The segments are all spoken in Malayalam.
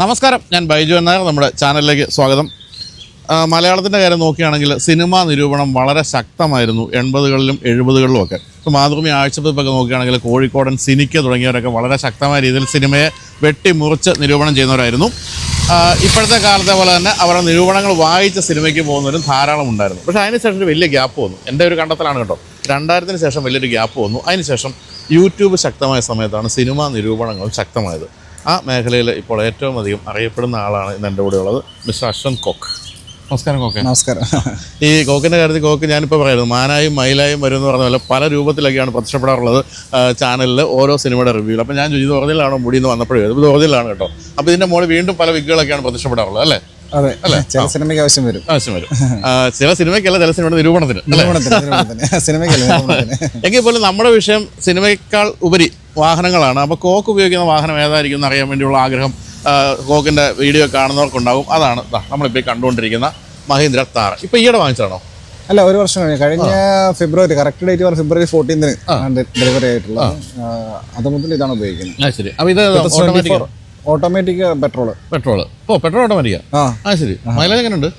നമസ്കാരം, ഞാൻ ബൈജു നായർ. നമ്മുടെ ചാനലിലേക്ക് സ്വാഗതം. മലയാളത്തിൻ്റെ കാര്യം നോക്കുകയാണെങ്കിൽ സിനിമാ നിരൂപണം വളരെ ശക്തമായിരുന്നു 80കളിലും 70കളിലും ഒക്കെ. ഇപ്പോൾ മാതൃഭൂമി ആഴ്ചപ്പതിപ്പൊക്കെ നോക്കുകയാണെങ്കിൽ കോഴിക്കോടൻ സിനിക്ക തുടങ്ങിയവരൊക്കെ വളരെ ശക്തമായ രീതിയിൽ സിനിമയെ വെട്ടിമുറിച്ച് നിരൂപണം ചെയ്യുന്നവരായിരുന്നു. ഇപ്പോഴത്തെ കാലത്തെ പോലെ തന്നെ അവരുടെ നിരൂപണങ്ങൾ വായിച്ച സിനിമയ്ക്ക് പോകുന്നവരും ധാരാളം ഉണ്ടായിരുന്നു. പക്ഷേ അതിനുശേഷം ഒരു വലിയ ഗ്യാപ്പ് വന്നു. എൻ്റെ ഒരു കണ്ടെത്തലാണ് കേട്ടോ. 2000-ന് ശേഷം വലിയൊരു ഗ്യാപ്പ് വന്നു. അതിനുശേഷം യൂട്യൂബ് ശക്തമായ സമയത്താണ് സിനിമാ നിരൂപണങ്ങൾ ശക്തമായത്. ആ മേഖലയിൽ ഇപ്പോൾ ഏറ്റവും അധികം അറിയപ്പെടുന്ന ആളാണ് ഇന്ന് എൻ്റെ കൂടെ ഉള്ളത്, മിസ്റ്റർ അശ്വന്ത് കോക്ക്. നമസ്കാരം കോക്കെ. നമസ്കാരം. ഈ കോക്കിൻ്റെ കാര്യത്തിൽ കോക്ക് ഞാനിപ്പോൾ പറയുന്നത് മാനായും മയിലായും വരും എന്ന് പറഞ്ഞ പോലെ പല രൂപത്തിലൊക്കെയാണ് പ്രത്യക്ഷപ്പെടാറുള്ളത് ചാനലിൽ ഓരോ സിനിമയുടെ റിവ്യൂവിൽ. അപ്പോൾ ഞാൻ ഇത് ഒറിജിനലാണോ മുടിയെന്ന് വന്നപ്പോഴേ ഇത് ഒറിജിനലാണ് കേട്ടോ. അപ്പോൾ ഇതിൻ്റെ മുകളിൽ വീണ്ടും പല വിഗുകളൊക്കെയാണ് പ്രത്യക്ഷപ്പെടാറുള്ളത് അല്ലേ? അതെ അല്ലേ? ചില സിനിമയ്ക്ക് ആവശ്യം വരും. ചില സിനിമയ്ക്കല്ല, ചില സിനിമയുടെ നിരൂപണത്തിന്. എങ്കിൽ പോലും നമ്മുടെ വിഷയം സിനിമയേക്കാൾ ഉപരി വാഹനങ്ങളാണ്. അപ്പോൾ കോക്ക് ഉപയോഗിക്കുന്ന വാഹനം ഏതായിരിക്കും എന്ന് അറിയാൻ വേണ്ടിയുള്ള ആഗ്രഹം കോക്കിൻ്റെ വീഡിയോ കാണുന്നവർക്കുണ്ടാകും. അതാണ് നമ്മളിപ്പോൾ കണ്ടുകൊണ്ടിരിക്കുന്ന മഹീന്ദ്ര താർ. ഇപ്പോൾ ഈയിടെ വാങ്ങിച്ചതാണോ? അല്ല, ഒരു വർഷം കഴിഞ്ഞ ഫെബ്രുവരി, കറക്റ്റ് ഡേറ്റ് പറഞ്ഞ ഫെബ്രുവരി 14-ന് ഡെലിവറി ആയിട്ടുള്ളത്. അത് മുതൽ ഇതാണ് ഉപയോഗിക്കുന്നത്. ശരി. അപ്പോൾ ഇത് ഓട്ടോമാറ്റിക് പെട്രോൾ ഓട്ടോമാറ്റിക്കാ? ശരി. മൈലേജ് എങ്ങനെയുണ്ട്?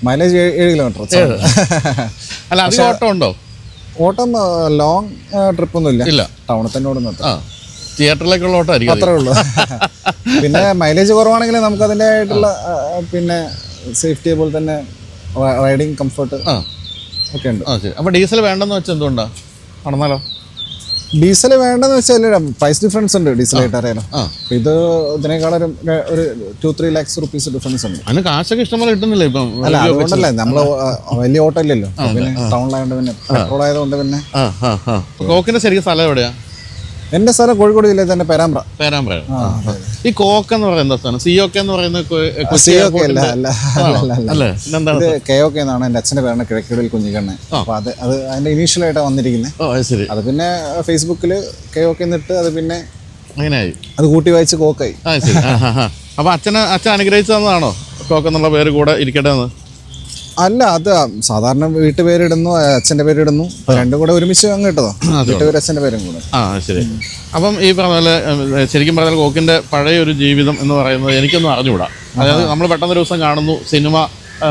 Mileage 7 kilometre. അല്ല, അധികം ഓട്ടം ഉണ്ടോ? ഓട്ടം ലോങ് ട്രിപ്പ് ഒന്നും ഇല്ല, ടൗണിൽ തന്നെ ഓടുന്നത്. തിയേറ്ററിലേക്കുള്ള ഓട്ടം ആയിരിക്കും അത്രേ ഉള്ളൂ. പിന്നെ മൈലേജ് കുറവാണെങ്കിൽ നമുക്ക് അതിൻ്റെതായിട്ടുള്ള പിന്നെ സേഫ്റ്റി പോലെ തന്നെ റൈഡിങ് കംഫർട്ട് ഒക്കെ ഉണ്ട്. അപ്പോൾ ഡീസൽ വേണ്ടെന്ന് വെച്ചാൽ എന്തുകൊണ്ടാണ്? നടന്നാലോ? ഡീസൽ വേണ്ടെന്ന് വെച്ചാൽ പ്രൈസ് ഡിഫറൻസ് ഉണ്ട് ഡീസലായിട്ട് അറിയാലോ. ഇത് ഇതിനേക്കാളൊരു 2-3 lakhs rupees ഡിഫറൻസ് ഉണ്ട്. അതിന് കാശൊക്കെ ഇഷ്ടംപോലെ കിട്ടുന്നില്ല ഇപ്പം. അല്ല, അതുകൊണ്ടല്ലേ നമ്മള് വലിയ ഓട്ടോ ഇല്ലല്ലോ, പിന്നെ ടൗണിലായതുകൊണ്ട് പിന്നെ പെട്രോൾ ആയതുകൊണ്ട് പിന്നെ. കോക്കിന്റെ ശരിക്കും സ്ഥലം എവിടെയാ? എന്റെ സ്ഥലം കോഴിക്കോട് ജില്ലയിൽ തന്നെ പേരാമ്പ്ര. ഈ കോക്ക് എന്ന് പറയുന്ന സ്ഥലം സിഒക്കെ എന്ന് പറയുന്നത് KOK എന്നാണ് എന്റെ അച്ഛന്റെ പേരാണ്, കിഴക്കടയിൽ കുഞ്ഞിക്കണ്ണൻ. അപ്പൊ അത് അതിന്റെ ഇനീഷ്യൽ ആയിട്ടാണ് വന്നിരിക്കുന്നത്. അത് പിന്നെ ഫേസ്ബുക്കില് KOK എന്നിട്ട് അത് പിന്നെ അങ്ങനെയായി, അത് കൂട്ടി വായിച്ച് കോക്കായി. അപ്പൊ അച്ഛൻ അനുഗ്രഹിച്ചു തന്നതാണോ കോക്ക് എന്നുള്ള പേര് കൂടെ ഇരിക്കട്ടെ എന്ന്? അല്ല, അത് സാധാരണ വീട്ടുപേരിടുന്നു, അച്ഛൻ്റെ പേരിടുന്നു, രണ്ടും കൂടെ ഒരുമിച്ച് അങ്ങ് ഇട്ടതോ, വീട്ടുപേര് അച്ഛൻ്റെ പേരും കൂടെ. ശരി. അപ്പം ഈ പറഞ്ഞ പോലെ ശരിക്കും പറഞ്ഞാൽ കോക്കിൻ്റെ പഴയ ഒരു ജീവിതം എന്ന് പറയുന്നത് എനിക്കൊന്നും അറിഞ്ഞുകൂടാ. അതായത് നമ്മൾ പെട്ടെന്നൊരു ദിവസം കാണുന്നു, സിനിമ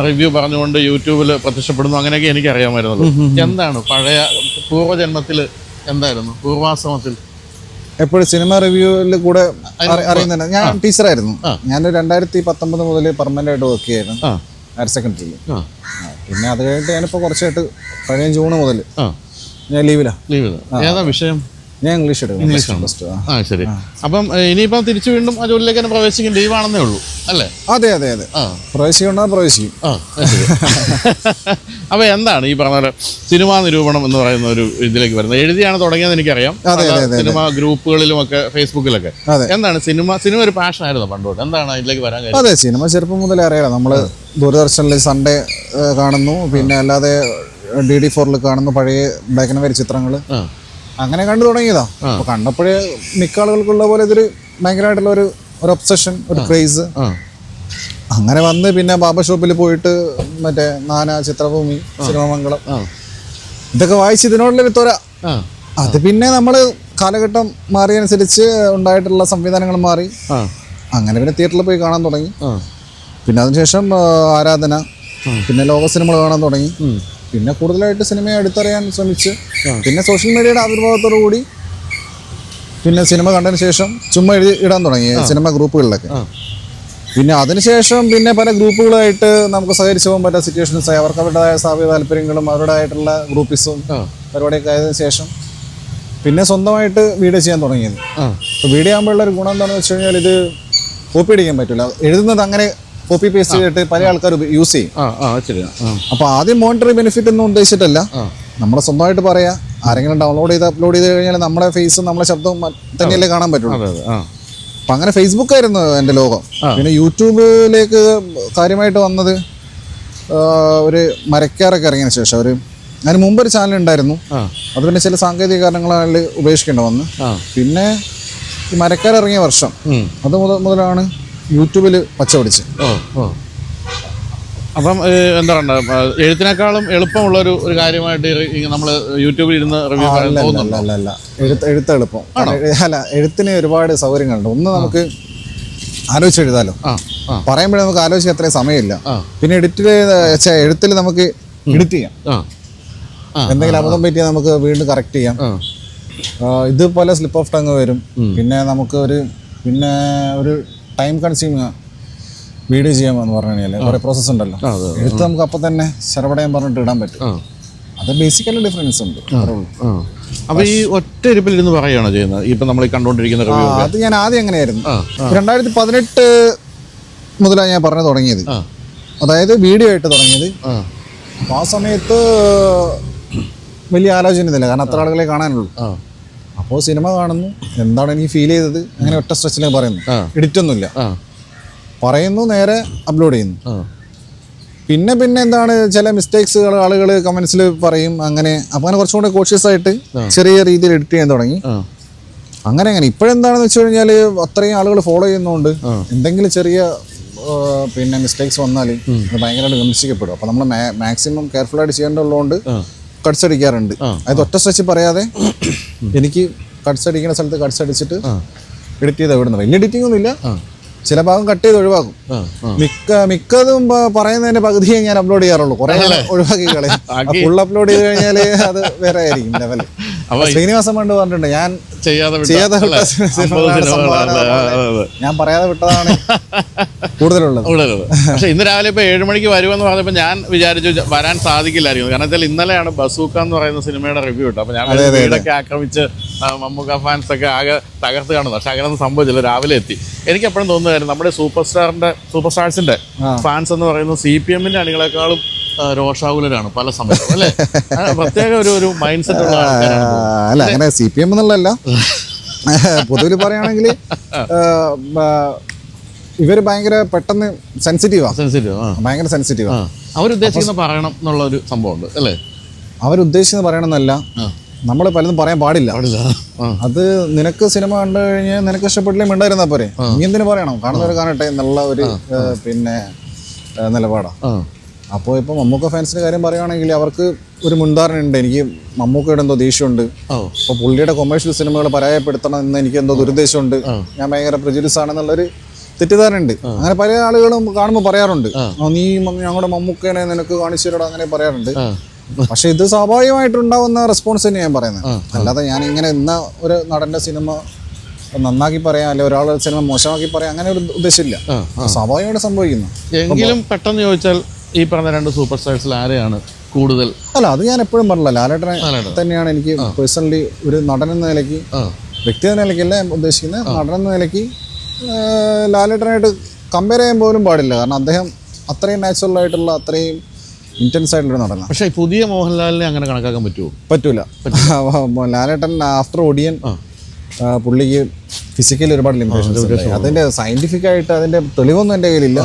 റിവ്യൂ പറഞ്ഞുകൊണ്ട് യൂട്യൂബിൽ പ്രത്യക്ഷപ്പെടുന്നു, അങ്ങനെയൊക്കെ എനിക്കറിയാമായിരുന്നുള്ളൂ. എന്താണ് പഴയ പൂർവ്വജന്മത്തിൽ എന്തായിരുന്നു, പൂർവാശ്രമത്തിൽ? എപ്പോഴും സിനിമ റിവ്യൂവിൽ കൂടെ അറിയുന്നുണ്ട്. ഞാൻ ടീച്ചറായിരുന്നു. ഞാൻ 2019 മുതൽ പെർമനന്റ് ആയിട്ട് വർക്ക് ചെയ്യായിരുന്നു ഹയർ സെക്കൻഡറിയിൽ. പിന്നെ അത് കഴിഞ്ഞിട്ട് ഞാനിപ്പോൾ കുറച്ചായിട്ട് കഴിഞ്ഞ ജൂൺ മുതൽ ഞാൻ ലീവിലാണ്. ഏതാ വിഷയം? ഞാൻ ഇംഗ്ലീഷ് എടുക്കും. ശരി. അപ്പം ഇനിയിപ്പം തിരിച്ചു വീണ്ടും ആ ജോലിയിലേക്ക് തന്നെ പ്രവേശിക്കും, ലീവാണെന്നേ ഉള്ളൂ അല്ലേ? അതെ അതെ അതെ, പ്രവേശിക്കണ്ട പ്രവേശിക്കും. അപ്പോൾ എന്താണ് ഈ പറഞ്ഞ പോലെ സിനിമാ നിരൂപണം എന്ന് പറയുന്ന ഒരു ഇതിലേക്ക് വരുന്നത്? എഴുതിയാണ് തുടങ്ങിയത് എനിക്കറിയാം, സിനിമ ഗ്രൂപ്പുകളിലുമൊക്കെ ഫേസ്ബുക്കിലൊക്കെ. എന്താണ് സിനിമ ഒരു പാഷൻ ആയിരുന്നു പണ്ടോട്ട്? എന്താണ് ഇതിലേക്ക് വരാൻ കാര്യം? അതെ, സിനിമ ചെറുപ്പം മുതലേ അറിയാം. നമ്മൾ ദൂരദർശനിൽ സൺഡേ കാണുന്നു, പിന്നെ അല്ലാതെ DD4-ൽ കാണുന്നു പഴയ ബ്ലാക്ക് ആൻഡ് വൈറ്റ് ചിത്രങ്ങൾ. അങ്ങനെ കണ്ടു തുടങ്ങിയതാ. അപ്പൊ കണ്ടപ്പോഴേ മിക്ക ആളുകൾക്കുള്ള പോലെ ഇതൊരു ഭയങ്കരമായിട്ടുള്ള ഒരു ഒബ്സഷൻ, ഒരു ക്രേസ്. അങ്ങനെ വന്ന് പിന്നെ ബാബ ഷോപ്പിൽ പോയിട്ട് മറ്റേ നാന, ചിത്രഭൂമി, സിനിമാമംഗളം ഇതൊക്കെ വായിച്ച് ഇതിനോടുള്ളൊരു ത്വര. അത് പിന്നെ നമ്മള് കാലഘട്ടം മാറിയനുസരിച്ച് ഉണ്ടായിട്ടുള്ള സംവിധാനങ്ങൾ മാറി. അങ്ങനെ പിന്നെ തിയേറ്ററിൽ പോയി കാണാൻ തുടങ്ങി. പിന്നെ അതിനുശേഷം ആരാധന, പിന്നെ ലോക സിനിമകൾ കാണാൻ തുടങ്ങി. പിന്നെ കൂടുതലായിട്ട് സിനിമയെ അടുത്തറിയാൻ ശ്രമിച്ച്, പിന്നെ സോഷ്യൽ മീഡിയയുടെ ആവിർഭാവത്തോടു കൂടി പിന്നെ സിനിമ കണ്ടതിന് ശേഷം ചുമ്മാ ഇടാൻ തുടങ്ങി സിനിമ ഗ്രൂപ്പുകളിലൊക്കെ. പിന്നെ അതിനുശേഷം പിന്നെ പല ഗ്രൂപ്പുകളായിട്ട് നമുക്ക് സഹകരിച്ചു പോകാൻ പറ്റുന്ന സിറ്റുവേഷൻസ് ആയി. അവർക്ക് അവരുടേതായ സ്ഥാപിത താല്പര്യങ്ങളും അവരുടേതായിട്ടുള്ള ഗ്രൂപ്പിസും പരിപാടിയൊക്കെ ആയതിനു ശേഷം പിന്നെ സ്വന്തമായിട്ട് വീഡിയോ ചെയ്യാൻ തുടങ്ങിയത്. അപ്പോൾ വീഡിയോ ആകുമ്പോഴുള്ള ഒരു ഗുണം എന്താണെന്ന് വെച്ച് കഴിഞ്ഞാൽ ഇത് കോപ്പി അടിക്കാൻ പറ്റില്ല. എഴുതുന്നത് അങ്ങനെ കോപ്പി പേസ്റ്റ് ചെയ്തിട്ട് പല ആൾക്കാർ യൂസ് ചെയ്യും. അപ്പോൾ ആദ്യം മോണിറ്ററി ബെനിഫിറ്റ് ഒന്നും ഉദ്ദേശിച്ചിട്ടല്ല, നമ്മളെ സ്വന്തമായിട്ട് പറയാ. ആരെങ്കിലും ഡൗൺലോഡ് ചെയ്ത് അപ്ലോഡ് ചെയ്ത് കഴിഞ്ഞാൽ നമ്മുടെ ഫേസും നമ്മളെ ശബ്ദവും തന്നെയല്ലേ കാണാൻ പറ്റുള്ളൂ. അപ്പം അങ്ങനെ ഫേസ്ബുക്കായിരുന്നു എൻ്റെ ലോകം. പിന്നെ യൂട്യൂബിലേക്ക് കാര്യമായിട്ട് വന്നത് ഒരു മരക്കാരൊക്കെ ഇറങ്ങിയതിന് ശേഷം. അതിന് മുമ്പൊരു ചാനൽ ഉണ്ടായിരുന്നു, അത് പിന്നെ ചില സാങ്കേതിക കാരണങ്ങളാൽ ഉപേക്ഷിക്കേണ്ടി വന്നു. പിന്നെ ഈ മരക്കാരിറങ്ങിയ വർഷം അത് മുതലാണ് യൂട്യൂബിൽ പച്ച പിടിച്ച്. അപ്പം എന്താ പറയുക, എഴുത്തിനേക്കാളും എളുപ്പമുള്ളൊരു കാര്യമായിട്ട് നമ്മൾ യൂട്യൂബിൽ ഇരുന്ന് റിവ്യൂ അല്ല, എഴുത്ത് എളുപ്പം. അല്ല, എഴുത്തിന് ഒരുപാട് സൗകര്യങ്ങളുണ്ട്. ഒന്ന്, നമുക്ക് ആലോചിച്ച് എഴുതാലോ. ആ ആ പറയുമ്പോഴേ നമുക്ക് ആലോചിക്കാൻ അത്രയും സമയമില്ല. ആ. പിന്നെ എഴുത്തിൽ നമുക്ക് എഡിറ്റ് ചെയ്യാം. ആ ആ എന്തെങ്കിലും അബദ്ധം പറ്റിയാൽ നമുക്ക് വീണ്ടും കറക്റ്റ് ചെയ്യാം. ഇതുപോലെ സ്ലിപ്പ് ഓഫ് ടങ് വരും. പിന്നെ നമുക്ക് ഒരു ടൈം കൺസ്യൂമിങ് വീഡിയോ ചെയ്യാമെന്ന് പറഞ്ഞു കഴിഞ്ഞാൽ കുറേ പ്രോസസ്സ് ഉണ്ടല്ലോ. എഴുത്ത് നമുക്ക് അപ്പം തന്നെ ശരവടയം പറഞ്ഞിട്ട് ഇടാൻ പറ്റും. അത് ബേസിക്കലി ഡിഫറൻസ് ഉണ്ട്. അപ്പൊ ഈ ഒറ്റ ഇരിപ്പിലിരുന്ന് പറയുകയാണോ ചെയ്യുന്നത് ഇപ്പൊ നമ്മൾ കണ്ടുകൊണ്ടിരിക്കുന്ന റിവ്യൂ? അത് ഞാൻ ആദ്യം എങ്ങനെയായിരുന്നു, 2018 മുതലാണ് ഞാൻ പറഞ്ഞു തുടങ്ങിയത്. അതായത് വീഡിയോ ആയിട്ട് തുടങ്ങിയത്. അപ്പോൾ ആ സമയത്ത് വലിയ ആലോചന ഇല്ല, കാരണം അത്ര ആളുകളെ കാണാനുള്ളൂ. അപ്പോൾ സിനിമ കാണുന്നു, എന്താണ് എനിക്ക് ഫീൽ ചെയ്തത്, അങ്ങനെ ഒറ്റ സ്ട്രെച്ചിലേക്ക് പറയുന്നു. എഡിറ്റ് ഒന്നുമില്ല, പറയുന്നു, നേരെ അപ്ലോഡ് ചെയ്യുന്നു. പിന്നെ എന്താണ് ചില മിസ്റ്റേക്സുകൾ ആളുകൾ കമന്റ്സിൽ പറയും. അങ്ങനെ കുറച്ചും കൂടെ കോഷ്യസ് ആയിട്ട് ചെറിയ രീതിയിൽ എഡിറ്റ് ചെയ്യാൻ തുടങ്ങി. അങ്ങനെ ഇപ്പോഴെന്താണെന്ന് വെച്ച് കഴിഞ്ഞാൽ അത്രയും ആളുകൾ ഫോളോ ചെയ്യുന്നതുകൊണ്ട് എന്തെങ്കിലും ചെറിയ മിസ്റ്റേക്സ് വന്നാൽ അത് ഭയങ്കരമായിട്ട് വിമർശിക്കപ്പെടും. അപ്പോൾ നമ്മൾ മാക്സിമം കെയർഫുൾ ആയിട്ട് ചെയ്യേണ്ടതുള്ളതുകൊണ്ട് കട്ട്സ് അടിക്കാറുണ്ട്. അതായത് ഒറ്റ സ്ട്രെച്ച് പറയാതെ എനിക്ക് കട്ട്സ് അടിക്കുന്ന സ്ഥലത്ത് കട്ട്സ് അടിച്ചിട്ട് എഡിറ്റ് ചെയ്ത് വിടുന്നത്. വലിയ എഡിറ്റിംഗ് ഒന്നുമില്ല, ചില ഭാഗം കട്ട് ചെയ്ത് ഒഴിവാക്കും. മിക്കതും പറയുന്നതിന്റെ പകുതിയെ ഞാൻ അപ്ലോഡ് ചെയ്യാറുള്ളൂ, കുറെ ഒഴിവാക്കി കളയും. ഫുൾ അപ്ലോഡ് ചെയ്ത് കഴിഞ്ഞാൽ അത് വേറെ ആയിരിക്കും ലെവൽ. ശ്രീനിവാസൻ പണ്ട് പറഞ്ഞിട്ടുണ്ട്, ഞാൻ ചെയ്യാതെ വിട്ട ഞാൻ പറയാതെ വിട്ടതാണ് കൂടുതലുള്ളത്. പക്ഷെ ഇന്ന് രാവിലെ ഇപ്പൊ 7 മണിക്ക് വരുമെന്ന് പറഞ്ഞപ്പോൾ ഞാൻ വിചാരിച്ചു വരാൻ സാധിക്കില്ലായിരുന്നു. കാരണം വെച്ചാൽ ഇന്നലെയാണ് ബസൂക്ക എന്ന് പറയുന്ന സിനിമയുടെ റിവ്യൂ ഇട്ടത്. അപ്പൊ ഞാൻ വീടൊക്കെ ആക്രമിച്ച് മമ്മൂക്ക ഫാൻസ് ഒക്കെ ആകെ തകർത്ത് കാണുന്നു. പക്ഷെ അങ്ങനെയൊന്നും സംഭവിച്ചില്ല, രാവിലെ എത്തി. എനിക്ക് എപ്പോഴും തോന്നുമായിരുന്നു നമ്മുടെ സൂപ്പർ സ്റ്റാർസിന്റെ ഫാൻസ് എന്ന് പറയുന്നത് CPM-ന്റെ അണികളെക്കാളും രോഷാകുലരാണ് പല സമയത്തും, അല്ലേ? പ്രത്യേക ഒരു മൈൻഡ് സെറ്റ് ഉള്ള അല്ല, അങ്ങനെ CPM എന്നുള്ളതല്ല, പൊതുവിൽ പറയുകയാണെങ്കിൽ ഇവര് ഭയങ്കര പെട്ടെന്ന് സെൻസിറ്റീവാ. ഭയങ്കര സെൻസിറ്റീവാ. അവരുദ്ദേശിക്കുന്ന പറയണം എന്നുള്ള ഒരു സംഭവം ഉണ്ട്, അല്ലേ? അവരുദ്ദേശിക്കുന്നത് പറയണമെന്നല്ല, നമ്മൾ പലതും പറയാൻ പാടില്ല. അത് നിനക്ക് സിനിമ കണ്ടു കഴിഞ്ഞാൽ നിനക്ക് ഇഷ്ടപ്പെട്ടില്ലെങ്കിൽ മിണ്ടായിരുന്നാ പോരെ, നീ എന്തിനു പറയണം, കാണുന്നവർ കാണട്ടെ എന്നുള്ള ഒരു നിലപാടാണ്. അപ്പോൾ ഇപ്പോൾ മമ്മൂക്ക ഫാൻസിന്റെ കാര്യം പറയുകയാണെങ്കിൽ അവർക്ക് ഒരു മുൻധാരണ ഉണ്ട്. എനിക്ക് മമ്മൂക്കയുടെ എന്തോ ദേഷ്യമുണ്ട്, അപ്പോൾ പുള്ളിയുടെ കൊമേഴ്ഷ്യൽ സിനിമകൾ പരാജയപ്പെടുത്തണം എന്ന് എനിക്ക് എന്തോ ദുരുദ്ദേശമുണ്ട്, ഞാൻ ഭയങ്കര പ്രജുഡിസ് ആണെന്നുള്ളൊരു തെറ്റിദ്ധാരണ ഉണ്ട്. അങ്ങനെ പല ആളുകളും കാണുമ്പോൾ പറയാറുണ്ട്, നീ ഞങ്ങളുടെ മമ്മൂക്കനെ നിനക്ക് കാണിച്ചു തരടാ, അങ്ങനെ പറയാറുണ്ട്. പക്ഷെ ഇത് സ്വാഭാവികമായിട്ടുണ്ടാവുന്ന റെസ്പോൺസ് തന്നെ ഞാൻ പറയുന്നത്. അല്ലാതെ ഞാൻ ഇങ്ങനെ ഇന്ന ഒരു നടന്റെ സിനിമ നന്നാക്കി പറയാം, അല്ലെ ഒരാളുടെ സിനിമ മോശമാക്കി പറയാം, അങ്ങനെ ഒരു ഉദ്ദേശമില്ല. സ്വാഭാവികമായിട്ട് സംഭവിക്കുന്നു. എങ്കിലും പെട്ടെന്ന് ചോദിച്ചാൽ ഈ പറഞ്ഞ 2 സൂപ്പർ സ്റ്റാർസിൽ ആരെയാണ് കൂടുതൽ? അല്ല, അത് ഞാൻ എപ്പോഴും പറഞ്ഞില്ല, ലാലേട്ടനെ തന്നെയാണ് എനിക്ക് പേഴ്സണലി ഒരു നടൻ എന്ന നിലയ്ക്ക്, വ്യക്തി എന്ന നിലയ്ക്കല്ല ഞാൻ ഉദ്ദേശിക്കുന്നത്, നടൻ എന്ന നിലയ്ക്ക് ലാലേട്ടനായിട്ട് കമ്പയർ ചെയ്യാൻ പോലും പാടില്ല. കാരണം അദ്ദേഹം അത്രയും നാച്ചുറൽ ആയിട്ടുള്ള, അത്രയും ഇന്റൻസ് ആയിട്ടുള്ള നടനാണ്. പക്ഷേ പുതിയ മോഹൻലാലിനെ അങ്ങനെ കണക്കാക്കാൻ പറ്റുമോ? പറ്റൂല. ലാലേട്ടൻ ആഫ്റ്റർ ഒടിയൻ പുള്ളിക്ക് ഫിസിക്കലി ഒരുപാട് ലിമിറ്റേഷൻസ് ഉണ്ട്. അതിന്റെ സയന്റിഫിക് ആയിട്ട് അതിന്റെ തെളിവൊന്നും എൻ്റെ കയ്യിലില്ല.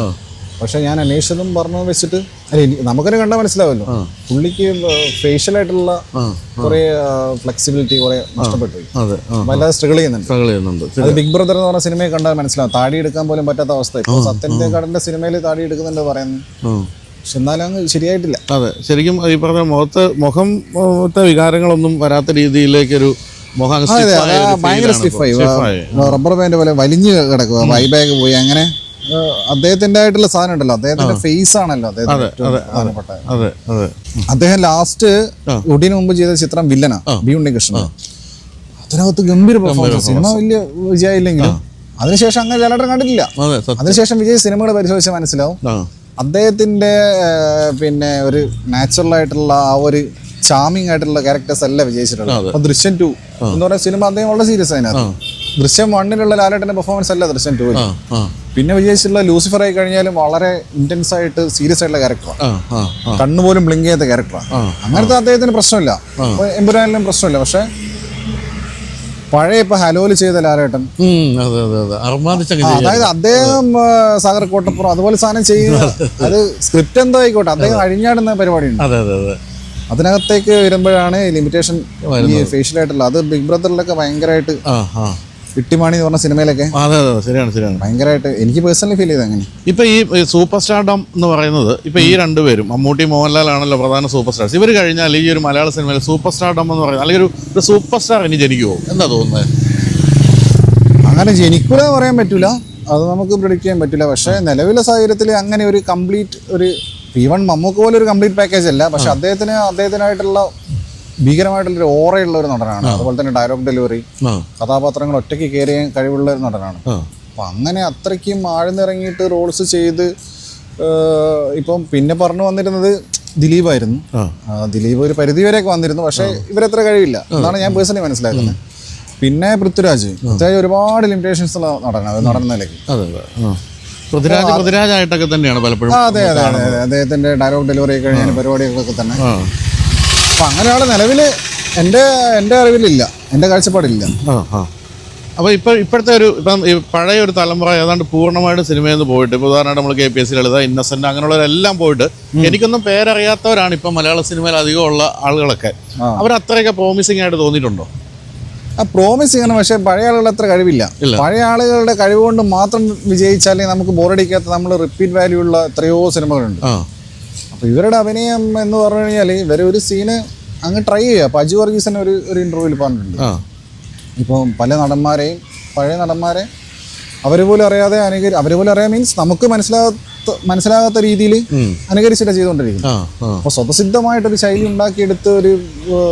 പക്ഷെ ഞാൻ അന്വേഷിച്ചതും പറഞ്ഞു വെച്ചിട്ട് നമുക്കെന്നെ കണ്ടാൽ മനസ്സിലാവല്ലോ, പുള്ളിക്ക് ഫേഷ്യൽ ആയിട്ടുള്ള കുറെ ഫ്ലെക്സിബിലിറ്റി കുറെ നഷ്ടപ്പെട്ടു, വല്ലാതെ സ്ട്രഗിൾ ചെയ്യുന്നുണ്ട്. അത് ബിഗ് ബ്രദർ എന്ന് പറഞ്ഞ സിനിമയെ കണ്ടാൽ മനസ്സിലാവും, താടി എടുക്കാൻ പോലും പറ്റാത്ത അവസ്ഥ. ഇപ്പോൾ സത്യന്റെ കടന്റെ സിനിമയിൽ താടി എടുക്കുന്നുണ്ട് പറയുന്നു, പക്ഷെ എന്നാലും അങ്ങ് ശരിയായിട്ടില്ല. അതെ, ശരിക്കും ഈ പറഞ്ഞ മുഖത്തെ വികാരങ്ങളൊന്നും വരാത്ത രീതിയിലേക്കൊരു ഭയങ്കര സ്റ്റിഫായി, റബ്ബർ ബാൻഡ് പോലെ വലിഞ്ഞു കിടക്കുക, വൈബാഗ് പോയി. അങ്ങനെ അദ്ദേഹത്തിന്റെ ആയിട്ടുള്ള സാധനം ഉണ്ടല്ലോ, അദ്ദേഹത്തിന്റെ ഫേസ് ആണല്ലോ അദ്ദേഹം ലാസ്റ്റ് ഒടിന് മുമ്പ് ചെയ്ത ചിത്രം വില്ലനാ, ബി ഉണ്ണികൃഷ്ണൻ. അതിനകത്ത് ഗംഭീര പെർഫോമൻസ്. സിനിമ വലിയ വിജയമില്ലെങ്കിലും അതിനുശേഷം അങ്ങനെ ലാലേട്ടൻ കണ്ടിട്ടില്ല. അതിനുശേഷം വിജയ് സിനിമകൾ പരിശോധിച്ചാൽ മനസ്സിലാവും അദ്ദേഹത്തിന്റെ ഒരു നാച്ചുറൽ ആയിട്ടുള്ള ആ ഒരു ചാമിങ് ആയിട്ടുള്ള ക്യാരക്ടേഴ്സ് അല്ല വിജയിച്ചിട്ടുള്ളത്. അപ്പൊ ദൃശ്യം 2 എന്ന് പറയുന്ന സിനിമ അദ്ദേഹം വളരെ സീരിയസ് അതിനകത്ത്. ദൃശ്യം 1-ലുള്ള ലാലേട്ടന്റെ പെർഫോമൻസ് അല്ല ദൃശ്യം 2. പിന്നെ വിജയിച്ചിട്ടുള്ള ലൂസിഫർ ആയി കഴിഞ്ഞാലും വളരെ ഇന്റൻസ് ആയിട്ട് സീരിയസ് ആയിട്ടുള്ള ക്യാരക്ടറാണ്, കണ്ണുപോലും ബ്ലിങ്ക് ചെയ്യാത്ത ക്യാരക്ടറാണ്. അങ്ങനത്തെ അദ്ദേഹത്തിന് പ്രശ്നമില്ല, എമ്പുരാനിലും പ്രശ്നമില്ല. പക്ഷെ പഴയ ഇപ്പൊ ഹലോല് ചെയ്ത ലാലേട്ടൻ, അതായത് അദ്ദേഹം സാഗർ കോട്ടപ്പുറം അതുപോലെ സാധനം ചെയ്യുക, അത് സ്ക്രിപ്റ്റ് എന്തോ ആയിക്കോട്ടെ, അദ്ദേഹം അഴിഞ്ഞാടുന്ന പരിപാടിയുണ്ട്. അതിനകത്തേക്ക് വരുമ്പോഴാണ് ലിമിറ്റേഷൻ ഈ ഫേഷ്യൽ ആയിട്ടുള്ള. അത് ബിഗ് ബ്രദറിലൊക്കെ ഭയങ്കരമായിട്ട്, ഇട്ടിമാണി എന്ന് പറഞ്ഞ സിനിമയിലൊക്കെ ശരിയാണ് ഭയങ്കരമായിട്ട് എനിക്ക് പേഴ്സണലി ഫീൽ ചെയ്ത്. അങ്ങനെ ഇപ്പൊ ഈ സൂപ്പർ സ്റ്റാർഡം എന്ന് പറയുന്നത് ഇപ്പൊ ഈ രണ്ടുപേരും മമ്മൂട്ടി മോഹൻലാൽ ആണല്ലോ പ്രധാന സൂപ്പർ സ്റ്റാർസ്. ഇവർ കഴിഞ്ഞാൽ ഈ ഒരു മലയാള സിനിമയിൽ സൂപ്പർ സ്റ്റാർഡം എന്ന് പറയുന്നത് അല്ലെങ്കിൽ ഒരു സൂപ്പർ സ്റ്റാർ ഇനി ജനിക്കുമോ എന്താ തോന്നുന്നത്? അങ്ങനെ ജനിക്കൂല പറയാൻ പറ്റൂല, അത് നമുക്ക് പ്രിഡിക്റ്റ് ചെയ്യാൻ പറ്റില്ല. പക്ഷേ നിലവിലെ സാഹചര്യത്തിൽ അങ്ങനെ ഒരു കംപ്ലീറ്റ് ഒരു ഈവൻ മമ്മൂക്ക് പോലെ ഒരു കംപ്ലീറ്റ് പാക്കേജ് അല്ല. പക്ഷെ അദ്ദേഹത്തിനായിട്ടുള്ള ഭീകരമായിട്ടുള്ളൊരു ഓറയുള്ള ഒരു നടനാണ്. അതുപോലെ തന്നെ ഡയലോഗ് ഡെലിവറി, കഥാപാത്രങ്ങൾ ഒറ്റയ്ക്ക് കെയർ ചെയ്യാൻ കഴിവുള്ള ഒരു നടനാണ്. അപ്പം അങ്ങനെ അത്രയ്ക്കും ആഴ്ന്നിറങ്ങിയിട്ട് റോൾസ് ചെയ്ത് ഇപ്പം പിന്നെ പറഞ്ഞു വന്നിരുന്നത് ദിലീപായിരുന്നു. ദിലീപ് ഒരു പരിധി വരെയൊക്കെ വന്നിരുന്നു, പക്ഷേ ഇവരത്ര കഴിവില്ല എന്നാണ് ഞാൻ പേഴ്സണലി മനസ്സിലാക്കുന്നത്. പിന്നെ പൃഥ്വിരാജ് ഒരുപാട് ലിമിറ്റേഷൻസ് ഉള്ള നടനാണ് നടന്ന നിലയ്ക്ക്. പൃഥ്വിരാജായിട്ടൊക്കെ തന്നെയാണ് പലപ്പോഴും. അതെ അതെ അതെ അതെ, അദ്ദേഹത്തിന്റെ ഡയലോഗ് ഡെലിവറി കഴിഞ്ഞ പരിപാടികളൊക്കെ തന്നെ. അപ്പം അങ്ങനെയാണ് നിലവിൽ എൻ്റെ അറിവിലില്ല, എൻ്റെ കാഴ്ചപ്പാടില്ല. അപ്പോൾ ഇപ്പോഴത്തെ ഇപ്പം ഈ പഴയ ഒരു തലമുറ ഏതാണ്ട് പൂർണ്ണമായിട്ട് സിനിമയിൽ നിന്ന് പോയിട്ട്, ഇപ്പോൾ ഉദാഹരണമായിട്ട് നമ്മൾ KPS ലളിത, ഇന്നസെന്റ് അങ്ങനെയുള്ളവരെല്ലാം പോയിട്ട് എനിക്കൊന്നും പേരറിയാത്തവരാണ് ഇപ്പം മലയാള സിനിമയിൽ അധികമുള്ള ആളുകളൊക്കെ. അവരത്രയൊക്കെ പ്രോമിസിംഗ് ആയിട്ട് തോന്നിയിട്ടുണ്ടോ? പ്രോമിസിംഗ് ആണ്, പക്ഷേ പഴയ ആളുകൾ അത്ര കഴിവില്ല. പഴയ ആളുകളുടെ കഴിവ് കൊണ്ട് മാത്രം വിജയിച്ചാലേ നമുക്ക് ബോറടിക്കാത്ത നമ്മൾ റിപ്പീറ്റ് വാല്യൂ ഉള്ള എത്രയോ സിനിമകളുണ്ട്. അപ്പോൾ ഇവരുടെ അഭിനയം എന്ന് പറഞ്ഞു കഴിഞ്ഞാൽ ഇവരൊരു സീന് അങ്ങ് ട്രൈ ചെയ്യുക. അപ്പോൾ അജു വർഗീസിന് ഒരു ഇൻ്റർവ്യൂവിൽ പറഞ്ഞിട്ടുണ്ട്, ഇപ്പം പല നടന്മാരെയും പഴയ നടന്മാരെ അവർ പോലും അറിയാതെ അറിയാൻ മീൻസ് നമുക്ക് മനസ്സിലാകാത്ത രീതിയിൽ അനുകരിച്ചിട്ട് ചെയ്തുകൊണ്ടിരിക്കുന്നു. അപ്പോൾ സ്വതസിദ്ധമായിട്ടൊരു ശൈലി ഉണ്ടാക്കിയെടുത്ത്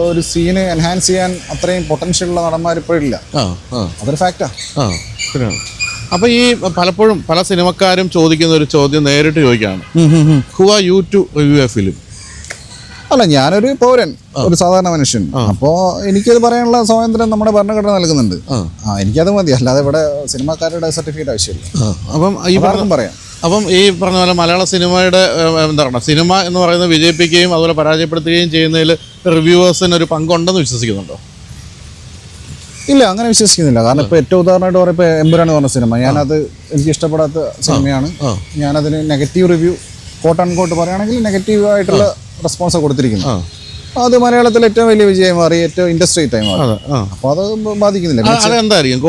ഒരു സീന് എൻഹാൻസ് ചെയ്യാൻ അത്രയും പൊട്ടൻഷ്യൽ ഉള്ള നടന്മാർ ഇപ്പോഴില്ല. അതൊരു ഫാക്റ്റാണ്. അപ്പോൾ ഈ പലപ്പോഴും പല സിനിമക്കാരും ചോദിക്കുന്ന ഒരു ചോദ്യം നേരിട്ട് ചോദിക്കുകയാണ്, who are you to review a film? അല്ല, ഞാനൊരു പൗരൻ, ഒരു സാധാരണ മനുഷ്യൻ. അപ്പോൾ എനിക്കത് പറയാനുള്ള സ്വാതന്ത്ര്യം നമ്മുടെ ഭരണഘടന നൽകുന്നുണ്ട്. എനിക്കത് മതി, അല്ലാതെ ഇവിടെ സിനിമാക്കാരുടെ സർട്ടിഫിക്കറ്റ് ആവശ്യമില്ല. അപ്പം പറയാം. അപ്പം ഈ പറഞ്ഞ പോലെ മലയാള സിനിമയുടെ എന്താ പറയുക, സിനിമ എന്ന് പറയുന്നത് വിജയിപ്പിക്കുകയും അതുപോലെ പരാജയപ്പെടുത്തുകയും ചെയ്യുന്നതിൽ റിവ്യൂവേഴ്സിന് ഒരു പങ്കുണ്ടെന്ന് വിശ്വസിക്കുന്നുണ്ടോ? ഇല്ല, അങ്ങനെ വിശ്വസിക്കുന്നില്ല. കാരണം ഇപ്പോൾ ഏറ്റവും ഉദാഹരണമായിട്ട് പറയുമ്പോൾ എമ്പുരാൻ എന്ന് പറഞ്ഞ സിനിമ, ഞാനത് എനിക്ക് ഇഷ്ടപ്പെടാത്ത സിനിമയാണ്. ഞാനതിന് negative review quote and quote പറയുകയാണെങ്കിൽ നെഗറ്റീവ് ആയിട്ടുള്ള റെസ്പോൺസ് കൊടുത്തിരിക്കുന്നു. അത് മലയാളത്തിൽ ഏറ്റവും വലിയ വിജയം മാറി, ഏറ്റവും ഇൻഡസ്ട്രി ടൈം മാറി. അപ്പോൾ അത് ബാധിക്കുന്നില്ല. അതെന്തായിരിക്കും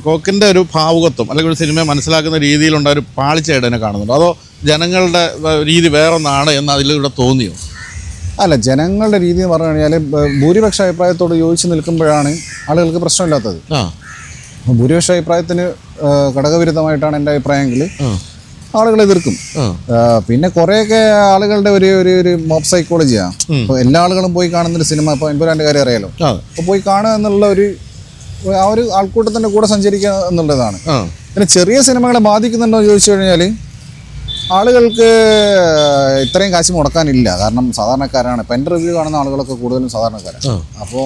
കോക്കിന്റെ ഒരു ഭാവുകത്വം അല്ലെങ്കിൽ ഒരു സിനിമയെ മനസ്സിലാക്കുന്ന രീതിയിലുണ്ട ഒരു പാളിച്ചയായിട്ട് തന്നെ കാണുന്നുണ്ടോ, അതോ ജനങ്ങളുടെ രീതി വേറൊന്നാണ് എന്ന് അതിലൂടെ തോന്നിയോ? അല്ല, ജനങ്ങളുടെ രീതി എന്ന് പറഞ്ഞു കഴിഞ്ഞാൽ ഭൂരിപക്ഷ അഭിപ്രായത്തോട് യോജിച്ച് നിൽക്കുമ്പോഴാണ് ആളുകൾക്ക് പ്രശ്നമില്ലാത്തത്. ഭൂരിപക്ഷ അഭിപ്രായത്തിന് ഘടകവിരുദ്ധമായിട്ടാണ് എൻ്റെ അഭിപ്രായമെങ്കിൽ ആളുകൾ എതിർക്കും. പിന്നെ കുറേയൊക്കെ ആളുകളുടെ ഒരു മോബ് സൈക്കോളജിയാണ്. ഇപ്പോൾ എല്ലാ ആളുകളും പോയി കാണുന്നൊരു സിനിമ, ഇപ്പോൾ എമ്പുരാൻ്റെ കാര്യം അറിയാലോ, അപ്പോൾ പോയി കാണുക എന്നുള്ള ആ ഒരു ആൾക്കൂട്ടത്തിൻ്റെ കൂടെ സഞ്ചരിക്കുക എന്നുള്ളതാണ്. പിന്നെ ചെറിയ സിനിമകളെ ബാധിക്കുന്നുണ്ടോ എന്ന് ചോദിച്ചു കഴിഞ്ഞാൽ ആളുകൾക്ക് ഇത്രയും കാശ് മുടക്കാനില്ല. കാരണം സാധാരണക്കാരാണ്. ഇപ്പം എൻ്റെ റിവ്യൂ കാണുന്ന ആളുകളൊക്കെ കൂടുതലും സാധാരണക്കാരാണ്. അപ്പോൾ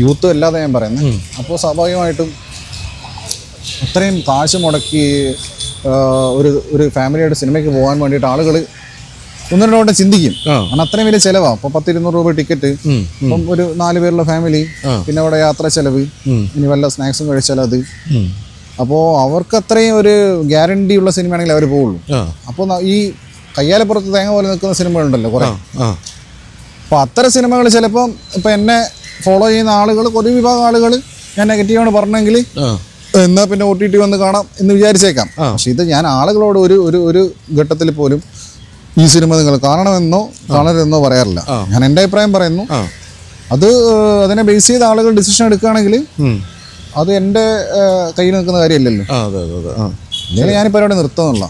യൂത്തും അല്ലാതെ ഞാൻ പറയുന്നത്. അപ്പോൾ സ്വാഭാവികമായിട്ടും അത്രയും കാശ് മുടക്കി ഒരു ഫാമിലിയായിട്ട് സിനിമയ്ക്ക് പോകാൻ വേണ്ടിയിട്ട് ആളുകൾ ഒന്നും രണ്ടോട്ടം ചിന്തിക്കും. കാരണം അത്രയും വലിയ ചിലവാണ്. ഇപ്പോൾ 100-200 രൂപ ടിക്കറ്റ്, ഇപ്പം ഒരു 4 പേരുള്ള ഫാമിലി, പിന്നെ അവിടെ യാത്ര ചിലവ്, ഇനി വല്ല സ്നാക്സും കഴിച്ചാൽ അത്. അപ്പോൾ അവർക്ക് അത്രയും ഒരു ഗ്യാരണ്ടി ഉള്ള സിനിമയാണെങ്കിൽ അവർ പോവുള്ളൂ. അപ്പോൾ ഈ കയ്യാലപ്പുറത്ത് തേങ്ങ പോലെ നിൽക്കുന്ന സിനിമകളുണ്ടല്ലോ കുറേ. അപ്പോൾ അത്തരം സിനിമകൾ ചിലപ്പം ഇപ്പം എന്നെ ഫോളോ ചെയ്യുന്ന ആളുകൾ, ഒരു വിഭാഗം ആളുകൾ ഞാൻ നെഗറ്റീവാണ് പറഞ്ഞെങ്കിൽ എന്നാൽ പിന്നെ OTT വന്ന് കാണാം എന്ന് വിചാരിച്ചേക്കാം. പക്ഷെ ഇത് ഞാൻ ആളുകളോട് ഒരു ഘട്ടത്തിൽ പോലും ഈ സിനിമ നിങ്ങൾ കാണണമെന്നോ കാണരുതെന്നോ പറയാറില്ല. ഞാൻ എൻ്റെ അഭിപ്രായം പറയുന്നു. അതിനെ ബേസ് ചെയ്ത് ആളുകൾ ഡിസിഷൻ എടുക്കുകയാണെങ്കിൽ അത് എൻ്റെ കയ്യിൽ നിൽക്കുന്ന കാര്യമല്ലല്ലോ. അല്ലെങ്കിൽ ഞാൻ പരിപാടി നിർത്തുന്നുള്ള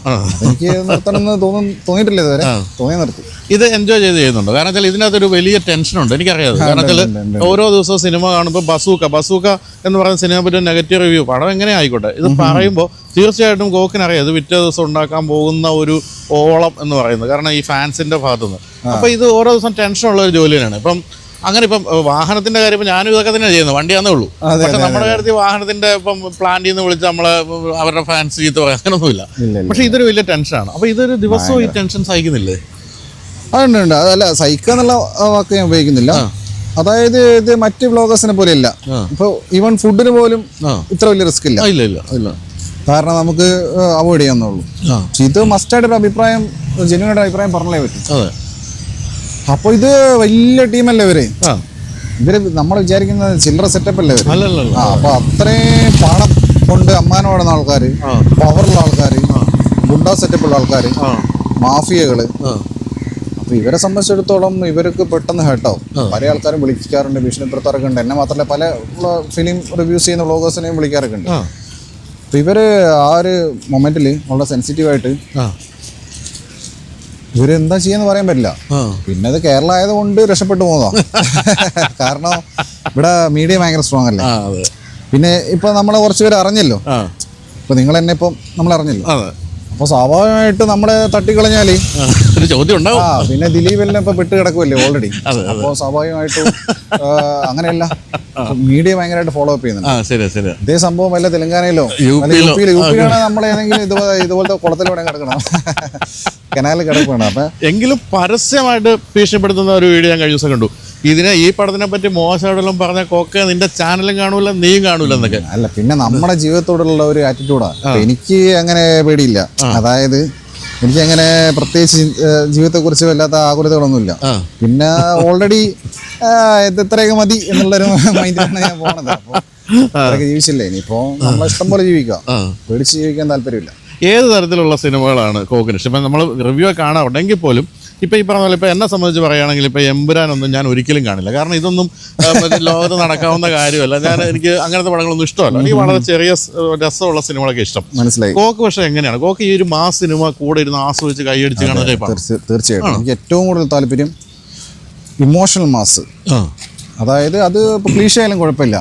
എനിക്ക് നിർത്തണമെന്ന് തോന്നിയിട്ടില്ല ഇതുവരെ. തോന്നിയാൽ നിർത്തി. ഇത് എൻജോയ് ചെയ്യുന്നുണ്ടോ? കാരണം വെച്ചാൽ ഇതിനകത്തൊരു വലിയ ടെൻഷനുണ്ട്, എനിക്കറിയാം. കാരണം വെച്ചാൽ ഓരോ ദിവസവും സിനിമ കാണുമ്പോൾ ബസൂക്ക എന്ന് പറയുന്ന സിനിമയെ പറ്റി നെഗറ്റീവ് റിവ്യൂ, പടം എങ്ങനെ ആയിക്കോട്ടെ, ഇത് പറയുമ്പോൾ തീർച്ചയായിട്ടും കോക്കിനറിയാം ഇത് പിറ്റേ ദിവസം ഉണ്ടാക്കാൻ പോകുന്ന ഒരു ഓളം എന്ന് പറയുന്നത്. കാരണം ഈ ഫാൻസിൻ്റെ ഭാഗത്തുനിന്ന്. അപ്പോൾ ഇത് ഓരോ ദിവസം ടെൻഷനുള്ള ഒരു ജോലി തന്നെയാണ്. ഇപ്പം അങ്ങനെ ഇപ്പം വാഹനത്തിന്റെ കാര്യം ഇപ്പം ഞാനും ഇതൊക്കെ തന്നെയാണ് ചെയ്യുന്നത്, വണ്ടിയാന്നേ ഉള്ളൂ. പക്ഷെ നമ്മുടെ കാര്യത്തിൽ വാഹനത്തിന്റെ ഇപ്പം പ്ലാന്റിൽ നിന്ന് വിളിച്ച് നമ്മളെ അവരുടെ ഫാൻസ് ചീത്ത പറയാം, അങ്ങനൊന്നുമില്ല. പക്ഷെ ഇതൊരു വലിയ ടെൻഷനാണ്. അപ്പോൾ ഇതൊരു ദിവസവും ഈ ടെൻഷൻ സഹിക്കുന്നില്ലേ? അതുണ്ട്. അതല്ല, സഹിക്കുക എന്നുള്ള വാക്ക് ഞാൻ ഉപയോഗിക്കുന്നില്ല. അതായത് ഇത് മറ്റ് വ്ളോഗേഴ്സിനെ പോലെയല്ല. ഇപ്പോൾ ഈവൻ ഫുഡിന് പോലും ഇത്ര വലിയ റിസ്ക് ഇല്ല. ഇല്ല. കാരണം നമുക്ക് അവോയ്ഡ് ചെയ്യാന്നുള്ളൂ. പക്ഷെ ഇത് മസ്റ്റായിട്ടൊരു അഭിപ്രായം, ജെന്യൂനായിട്ട് അഭിപ്രായം പറഞ്ഞേ പറ്റും. അപ്പോൾ ഇത് വലിയ ടീമല്ലേ ഇവര് നമ്മൾ വിചാരിക്കുന്നത് ചില്ലറ സെറ്റപ്പ് അല്ലേ ഇവര്. അപ്പൊ അത്രയും പണം കൊണ്ട് അമ്മാനോടുന്ന ആൾക്കാര്, പവറുള്ള ആൾക്കാര്, ഗുണ്ടാ സെറ്റപ്പുള്ള ആൾക്കാര്, മാഫിയകള്. അപ്പൊ ഇവരെ സംബന്ധിച്ചിടത്തോളം ഇവർക്ക് പെട്ടെന്ന് ഹേർട്ടാവും. പല ആൾക്കാരും വിളിക്കാറുണ്ട്, ഭീഷണിപ്പെടുത്താറൊക്കെ ഉണ്ട്. എന്നെ മാത്രമല്ല പല ഫിലിം റിവ്യൂസ് ചെയ്യുന്ന വ്ളോഗേഴ്സിനെയും വിളിക്കാറൊക്കെ ഉണ്ട്. അപ്പോൾ ഇവർ ആ ഒരു മൊമെൻറ്റിൽ വളരെ സെൻസിറ്റീവായിട്ട് ഇവരെന്താ ചെയ്യാന്ന് പറയാൻ പറ്റില്ല. പിന്നെ അത് കേരളം ആയതുകൊണ്ട് രക്ഷപ്പെട്ടു പോകുന്നതാ. കാരണം ഇവിടെ മീഡിയ ഭയങ്കര സ്ട്രോങ് അല്ലേ. പിന്നെ ഇപ്പൊ നമ്മളെ കുറച്ച് പേര് അറിഞ്ഞല്ലോ. ഇപ്പൊ നിങ്ങൾ തന്നെ ഇപ്പം നമ്മൾ അറിഞ്ഞല്ലോ. അപ്പോൾ സ്വാഭാവികമായിട്ട് നമ്മളെ തട്ടിക്കളഞ്ഞാല് ചോദ്യം ഉണ്ടാവും. പിന്നെ ദിലീപ് എല്ലാം ഇപ്പൊ പെട്ട് കിടക്കുമല്ലേ ഓൾറെഡി. അപ്പോൾ സ്വാഭാവികമായിട്ടും അങ്ങനെയല്ല, മീഡിയ ഭയങ്കരമായിട്ട് ഫോളോ അപ്പ് ചെയ്യുന്നുണ്ട്. ഇതേ സംഭവം വല്ല തെലങ്കാനയിലോ യുപിയിലാണ് നമ്മളേതെങ്കിലും ഇതുപോലത്തെ കുളത്തിലൂടെ കിടക്കണം, കനാലിൽ കിടക്കണം. അപ്പൊ എങ്കിലും പരസ്യമായിട്ട് ഭീഷണിപ്പെടുത്തുന്ന ഒരു വീഡിയോ ഞാൻ കഴിഞ്ഞ ദിവസം കണ്ടു. ഈ പടത്തിനെ പറ്റി മോശമായിട്ടെല്ലാം പറഞ്ഞ കോക്കെ നിന്റെ ചാനലും കാണൂല, നീയും കാണൂല എന്നൊക്കെ. അല്ല, പിന്നെ നമ്മുടെ ജീവിതത്തോടുള്ള ഒരു ആറ്റിറ്റ്യൂഡാ. എനിക്ക് അങ്ങനെ പേടിയില്ല. അതായത് എനിക്ക് അങ്ങനെ പ്രത്യേകിച്ച് ജീവിതത്തെ കുറിച്ച് വല്ലാത്ത ആകുലതകളൊന്നുമില്ല. പിന്നെ ഓൾറെഡി എത്രയൊക്കെ മതി എന്നുള്ളൊരു മൈൻഡിലാണ് ഞാൻ പോണത്. അപ്പോൾ ജീവിച്ചില്ലേ, ഇനിയിപ്പോ നമ്മളെ ഇഷ്ടം പോലെ ജീവിക്കാം, പേടിച്ച് ജീവിക്കാൻ താല്പര്യമില്ല. ഏത് തരത്തിലുള്ള സിനിമകളാണ് കോക്കിന് ഇഷ്ടം? ഇപ്പം നമ്മൾ റിവ്യൂ കാണാറുണ്ടെങ്കിൽ പോലും ഇപ്പം ഈ പറഞ്ഞ പോലെ ഇപ്പം എന്നെ സംബന്ധിച്ച് പറയുകയാണെങ്കിൽ ഇപ്പം എമ്പുരാനൊന്നും ഞാൻ ഒരിക്കലും കാണില്ല. കാരണം ഇതൊന്നും ലോകത്ത് നടക്കാവുന്ന കാര്യമല്ല. എനിക്ക് അങ്ങനത്തെ പടങ്ങളൊന്നും ഇഷ്ടമല്ല. എനിക്ക് വളരെ ചെറിയ രസമുള്ള സിനിമകളൊക്കെ ഇഷ്ടം. മനസ്സിലായി. കോക്ക് പക്ഷേ എങ്ങനെയാണ്? കോക്ക് ഈ ഒരു മാസ് സിനിമ കൂടെ ഇരുന്ന് ആസ്വദിച്ച് കൈയടിച്ച് കാണുന്ന തീർച്ചയായിട്ടും എനിക്ക് ഏറ്റവും കൂടുതൽ താല്പര്യം ഇമോഷണൽ മാസ്. അതായത് അത് ഇപ്പോൾ ക്ലീഷ ആയാലും കുഴപ്പമില്ല,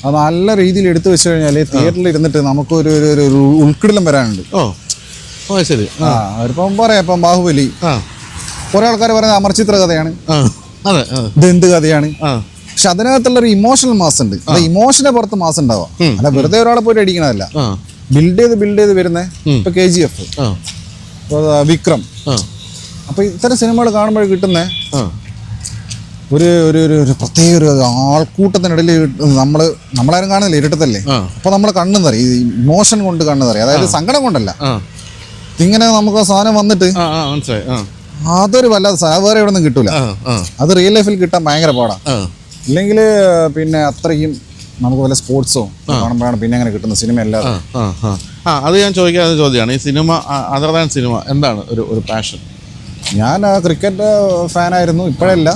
അത് നല്ല രീതിയിൽ എടുത്തു വെച്ച് കഴിഞ്ഞാൽ തിയേറ്ററിൽ ഇരുന്നിട്ട് നമുക്കൊരു ഒരു ഉൾക്കിടലം വരാനുണ്ട്. ശരി. ഇപ്പം പറയാം, ഇപ്പം ബാഹുബലി കുറെ ആൾക്കാർ പറയുന്നത് അമർചിത്ര കഥയാണ്, ഇത് എന്ത് കഥയാണ്. പക്ഷെ അതിനകത്തുള്ളൊരു ഇമോഷണൽ മാസ് ഉണ്ട്. അത് ഇമോഷനെ പുറത്ത് മാസ് ഉണ്ടാവാം. അല്ല വെറുതെ ഒരാളെ പോയിട്ട് അടിക്കണതല്ല, ബിൽഡ് ചെയ്ത് വരുന്നേ. ഇപ്പൊ KGF, വിക്രം. അപ്പൊ ഇത്തരം സിനിമകൾ കാണുമ്പോൾ കിട്ടുന്ന ഒരു പ്രത്യേക ഒരു ആൾക്കൂട്ടത്തിനിടയിൽ നമ്മളാരും കാണുന്നില്ല, ഇരുട്ടത്തല്ലേ. അപ്പൊ നമ്മളെ കണ്ണെന്നറിയും, ഇമോഷൻ കൊണ്ട് കണ്ണെന്നറിയും. അതായത് സങ്കടം കൊണ്ടല്ല, ഇങ്ങനെ നമുക്ക് ആ സാധനം വന്നിട്ട് അതൊരു വല്ലാതെ വേറെ എവിടെ നിന്നും കിട്ടൂല. അത് റിയൽ ലൈഫിൽ കിട്ടാൻ ഭയങ്കര പാടാണ്. ഇല്ലെങ്കിൽ പിന്നെ അത്രയും നമുക്ക് വല്ല സ്പോർട്സോ കാണുമ്പോഴാണ് പിന്നെ അങ്ങനെ കിട്ടുന്ന സിനിമ എല്ലാവരും. അത് ഞാൻ ചോദിക്കാത്ത ചോദ്യമാണ്. ഈ സിനിമ അതർ ദാൻ സിനിമ എന്താണ് ഒരു പാഷൻ? ഞാൻ ക്രിക്കറ്റ് ഫാനായിരുന്നു, ഇപ്പോഴല്ല,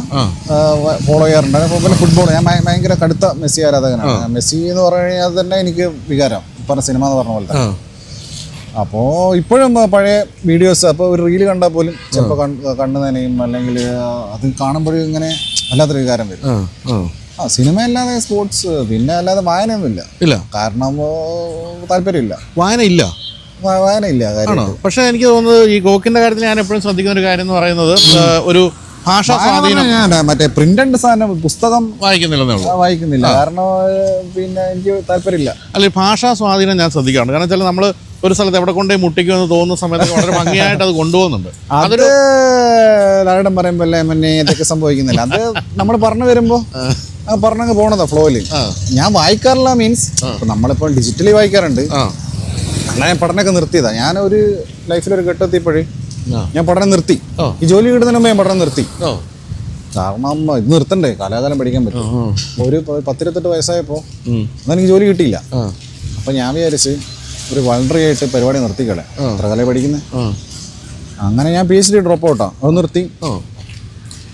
ഫോളോ ചെയ്യാറുണ്ട്. അപ്പോൾ പിന്നെ ഫുട്ബോൾ, ഞാൻ ഭയങ്കര കടുത്ത മെസ്സി ആരാധകനാണ്. മെസ്സി എന്ന് പറഞ്ഞു കഴിഞ്ഞാൽ തന്നെ എനിക്ക് വികാരം, പറഞ്ഞ സിനിമ എന്ന് പറഞ്ഞ പോലെ. അപ്പോൾ ഇപ്പോഴും പഴയ വീഡിയോസ്, അപ്പോൾ ഒരു റീല് കണ്ടാൽ പോലും ചിലപ്പോൾ കണ്ണു നനയും, അല്ലെങ്കിൽ അത് കാണുമ്പോഴും ഇങ്ങനെ വല്ലാത്തൊരു വികാരം വരും. സിനിമ അല്ലാതെ സ്പോർട്സ്, പിന്നെ അല്ലാതെ വായനയൊന്നുമില്ല. കാരണം താല്പര്യമില്ല, വായനയില്ല കാര്യം. പക്ഷെ എനിക്ക് തോന്നുന്നത് ഈ കോക്കിന്റെ കാര്യത്തിൽ ഞാൻ എപ്പോഴും ശ്രദ്ധിക്കുന്ന ഒരു കാര്യം എന്ന് പറയുന്നത് ഒരു ഭാഷാ സ്വാധീനം. മറ്റേ പ്രിന്റഡ് സാധനം പുസ്തകം വായിക്കുന്നില്ല, കാരണം പിന്നെ എനിക്ക് താല്പര്യമില്ല. അല്ല, ഭാഷാ സ്വാധീനം ഞാൻ ശ്രദ്ധിക്കാറുണ്ട്. കാരണം വെച്ചാൽ നമ്മൾ ഒരു സ്ഥലത്ത് എവിടെ കൊണ്ടേ മുട്ടിക്കുമെന്ന് തോന്നുന്ന സമയത്ത് വളരെ ഭംഗിയായിട്ട് അത് കൊണ്ടുപോകുന്നുണ്ട്. അതൊരു ലാടം പറയുമ്പോൾ അല്ലേ മന്നെ ഇതൊക്കെ സംഭവിക്കുന്നില്ല. അത് നമ്മൾ പറഞ്ഞു വരുമ്പോൾ പറഞ്ഞങ്ങ് പോണതാ ഫ്ലോയില്. ഞാൻ വായിക്കാറില്ല, മീൻസ് നമ്മളിപ്പോൾ ഡിജിറ്റലി വായിക്കാറുണ്ട്. അങ്ങനെ ഞാൻ പഠനമൊക്കെ നിർത്തിയതാ. ഞാനൊരു ലൈഫിലൊരു ഘട്ടത്തിയപ്പോഴേ ഞാൻ പഠനം നിർത്തി. ഈ ജോലി കിട്ടുന്നതിന് മുമ്പ് ഞാൻ പഠനം നിർത്തി. കാരണം ഇത് നിർത്തണ്ടേ, കാലാകാലം പഠിക്കാൻ പറ്റും. ഒരു 18 വയസ്സായപ്പോൾ അതെനിക്ക് ജോലി കിട്ടിയില്ല. അപ്പം ഞാൻ വിചാരിച്ച് ഒരു വളണ്ടറി ആയിട്ട് പരിപാടി നിർത്തിക്കളെ, എത്ര കാലം പഠിക്കുന്നത്. അങ്ങനെ ഞാൻ PhD ഡ്രോപ്പ് ഔട്ടാ, അത് നിർത്തി.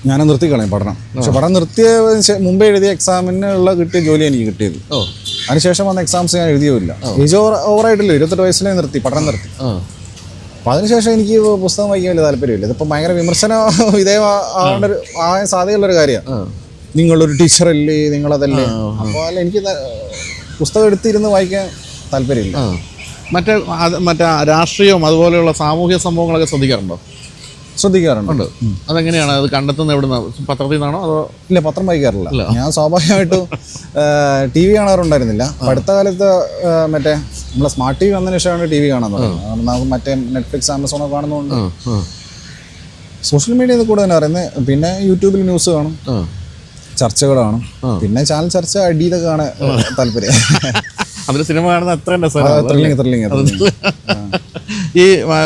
ഞാനത് നിർത്തിക്കളയും പഠനം. പക്ഷെ പഠനം നിർത്തിയ മുമ്പേ എഴുതിയ എക്സാമിനുള്ള കിട്ടിയ ജോലി എനിക്ക് കിട്ടിയത്. അതിനുശേഷം വന്ന എക്സാംസ് ഞാൻ എഴുതിയില്ല. ഏജ് ഓവറായിട്ടില്ല, 28 വയസ്സിലേ നിർത്തി, പഠനം നിർത്തി. അപ്പം അതിനുശേഷം എനിക്ക് പുസ്തകം വായിക്കാൻ വലിയ താല്പര്യമില്ല. ഇതിപ്പോൾ ഭയങ്കര വിമർശന ആവാൻ സാധ്യതയുള്ളൊരു കാര്യമാണ്. നിങ്ങളൊരു ടീച്ചറല്ലേ, നിങ്ങളതല്ലേ. അപ്പോൾ അല്ല, എനിക്ക് പുസ്തകം എടുത്തിരുന്ന് വായിക്കാൻ താല്പര്യമില്ല. മറ്റേ രാഷ്ട്രീയവും അതുപോലെയുള്ള സാമൂഹ്യ സംഭവങ്ങളൊക്കെ ശ്രദ്ധിക്കാറുണ്ട്. അതെങ്ങനെയാണ് അത് കണ്ടെത്തുന്നത്? എവിടുന്ന, പത്രത്തിൽ നിന്നാണോ അതോ? ഇല്ല, പത്രം വായിക്കാറില്ല. ഞാൻ സ്വാഭാവികമായിട്ടും TV കാണാറുണ്ടായിരുന്നില്ല. അടുത്ത കാലത്ത് മറ്റേ നമ്മളെ സ്മാർട്ട് TV വന്നതിന് ശേഷമാണ് TV കാണാൻ തുടങ്ങുന്നത്. നമുക്ക് മറ്റേ നെറ്റ്ഫ്ലിക്സ്, ആമസോണൊക്കെ കാണുന്നതുകൊണ്ട് സോഷ്യൽ മീഡിയയിൽ കൂടെ തന്നെ അറിയുന്നത്. പിന്നെ യൂട്യൂബിൽ ന്യൂസ് കാണും, ചർച്ചകൾ കാണും. പിന്നെ ചാനൽ ചർച്ച അടിയിലൊക്കെ കാണാൻ താല്പര്യം. അതിൽ സിനിമ കാണുന്ന അത്ര ത്രില്ലിങ്. ഈ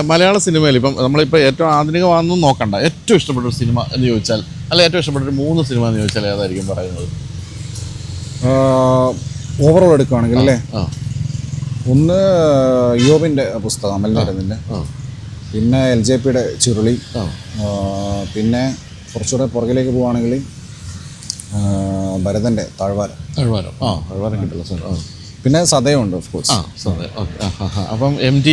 മലയാള സിനിമയിൽ ഇപ്പം നമ്മളിപ്പോൾ ഏറ്റവും ആധുനികമാണെന്നും നോക്കണ്ട, ഏറ്റവും ഇഷ്ടപ്പെട്ട ഒരു സിനിമ എന്ന് ചോദിച്ചാൽ, അല്ല ഏറ്റവും ഇഷ്ടപ്പെട്ട ഒരു 3 സിനിമ എന്ന് ചോദിച്ചാൽ ഏതായിരിക്കും പറയുന്നത്? ഓവറോൾ എടുക്കുകയാണെങ്കിൽ അല്ലേ, ഒന്ന് യോബിൻ്റെ പുസ്തകം അമൽനാരതിൻ്റെ, പിന്നെ LJPയുടെ ചുരുളി, പിന്നെ കുറച്ചുകൂടെ പുറകിലേക്ക് പോവുകയാണെങ്കിൽ ഭരതൻ്റെ താഴ്വാരം കിട്ടില്ല. പിന്നെ സദയുണ്ട് ഓഫ് കോഴ്സ്. അപ്പം MD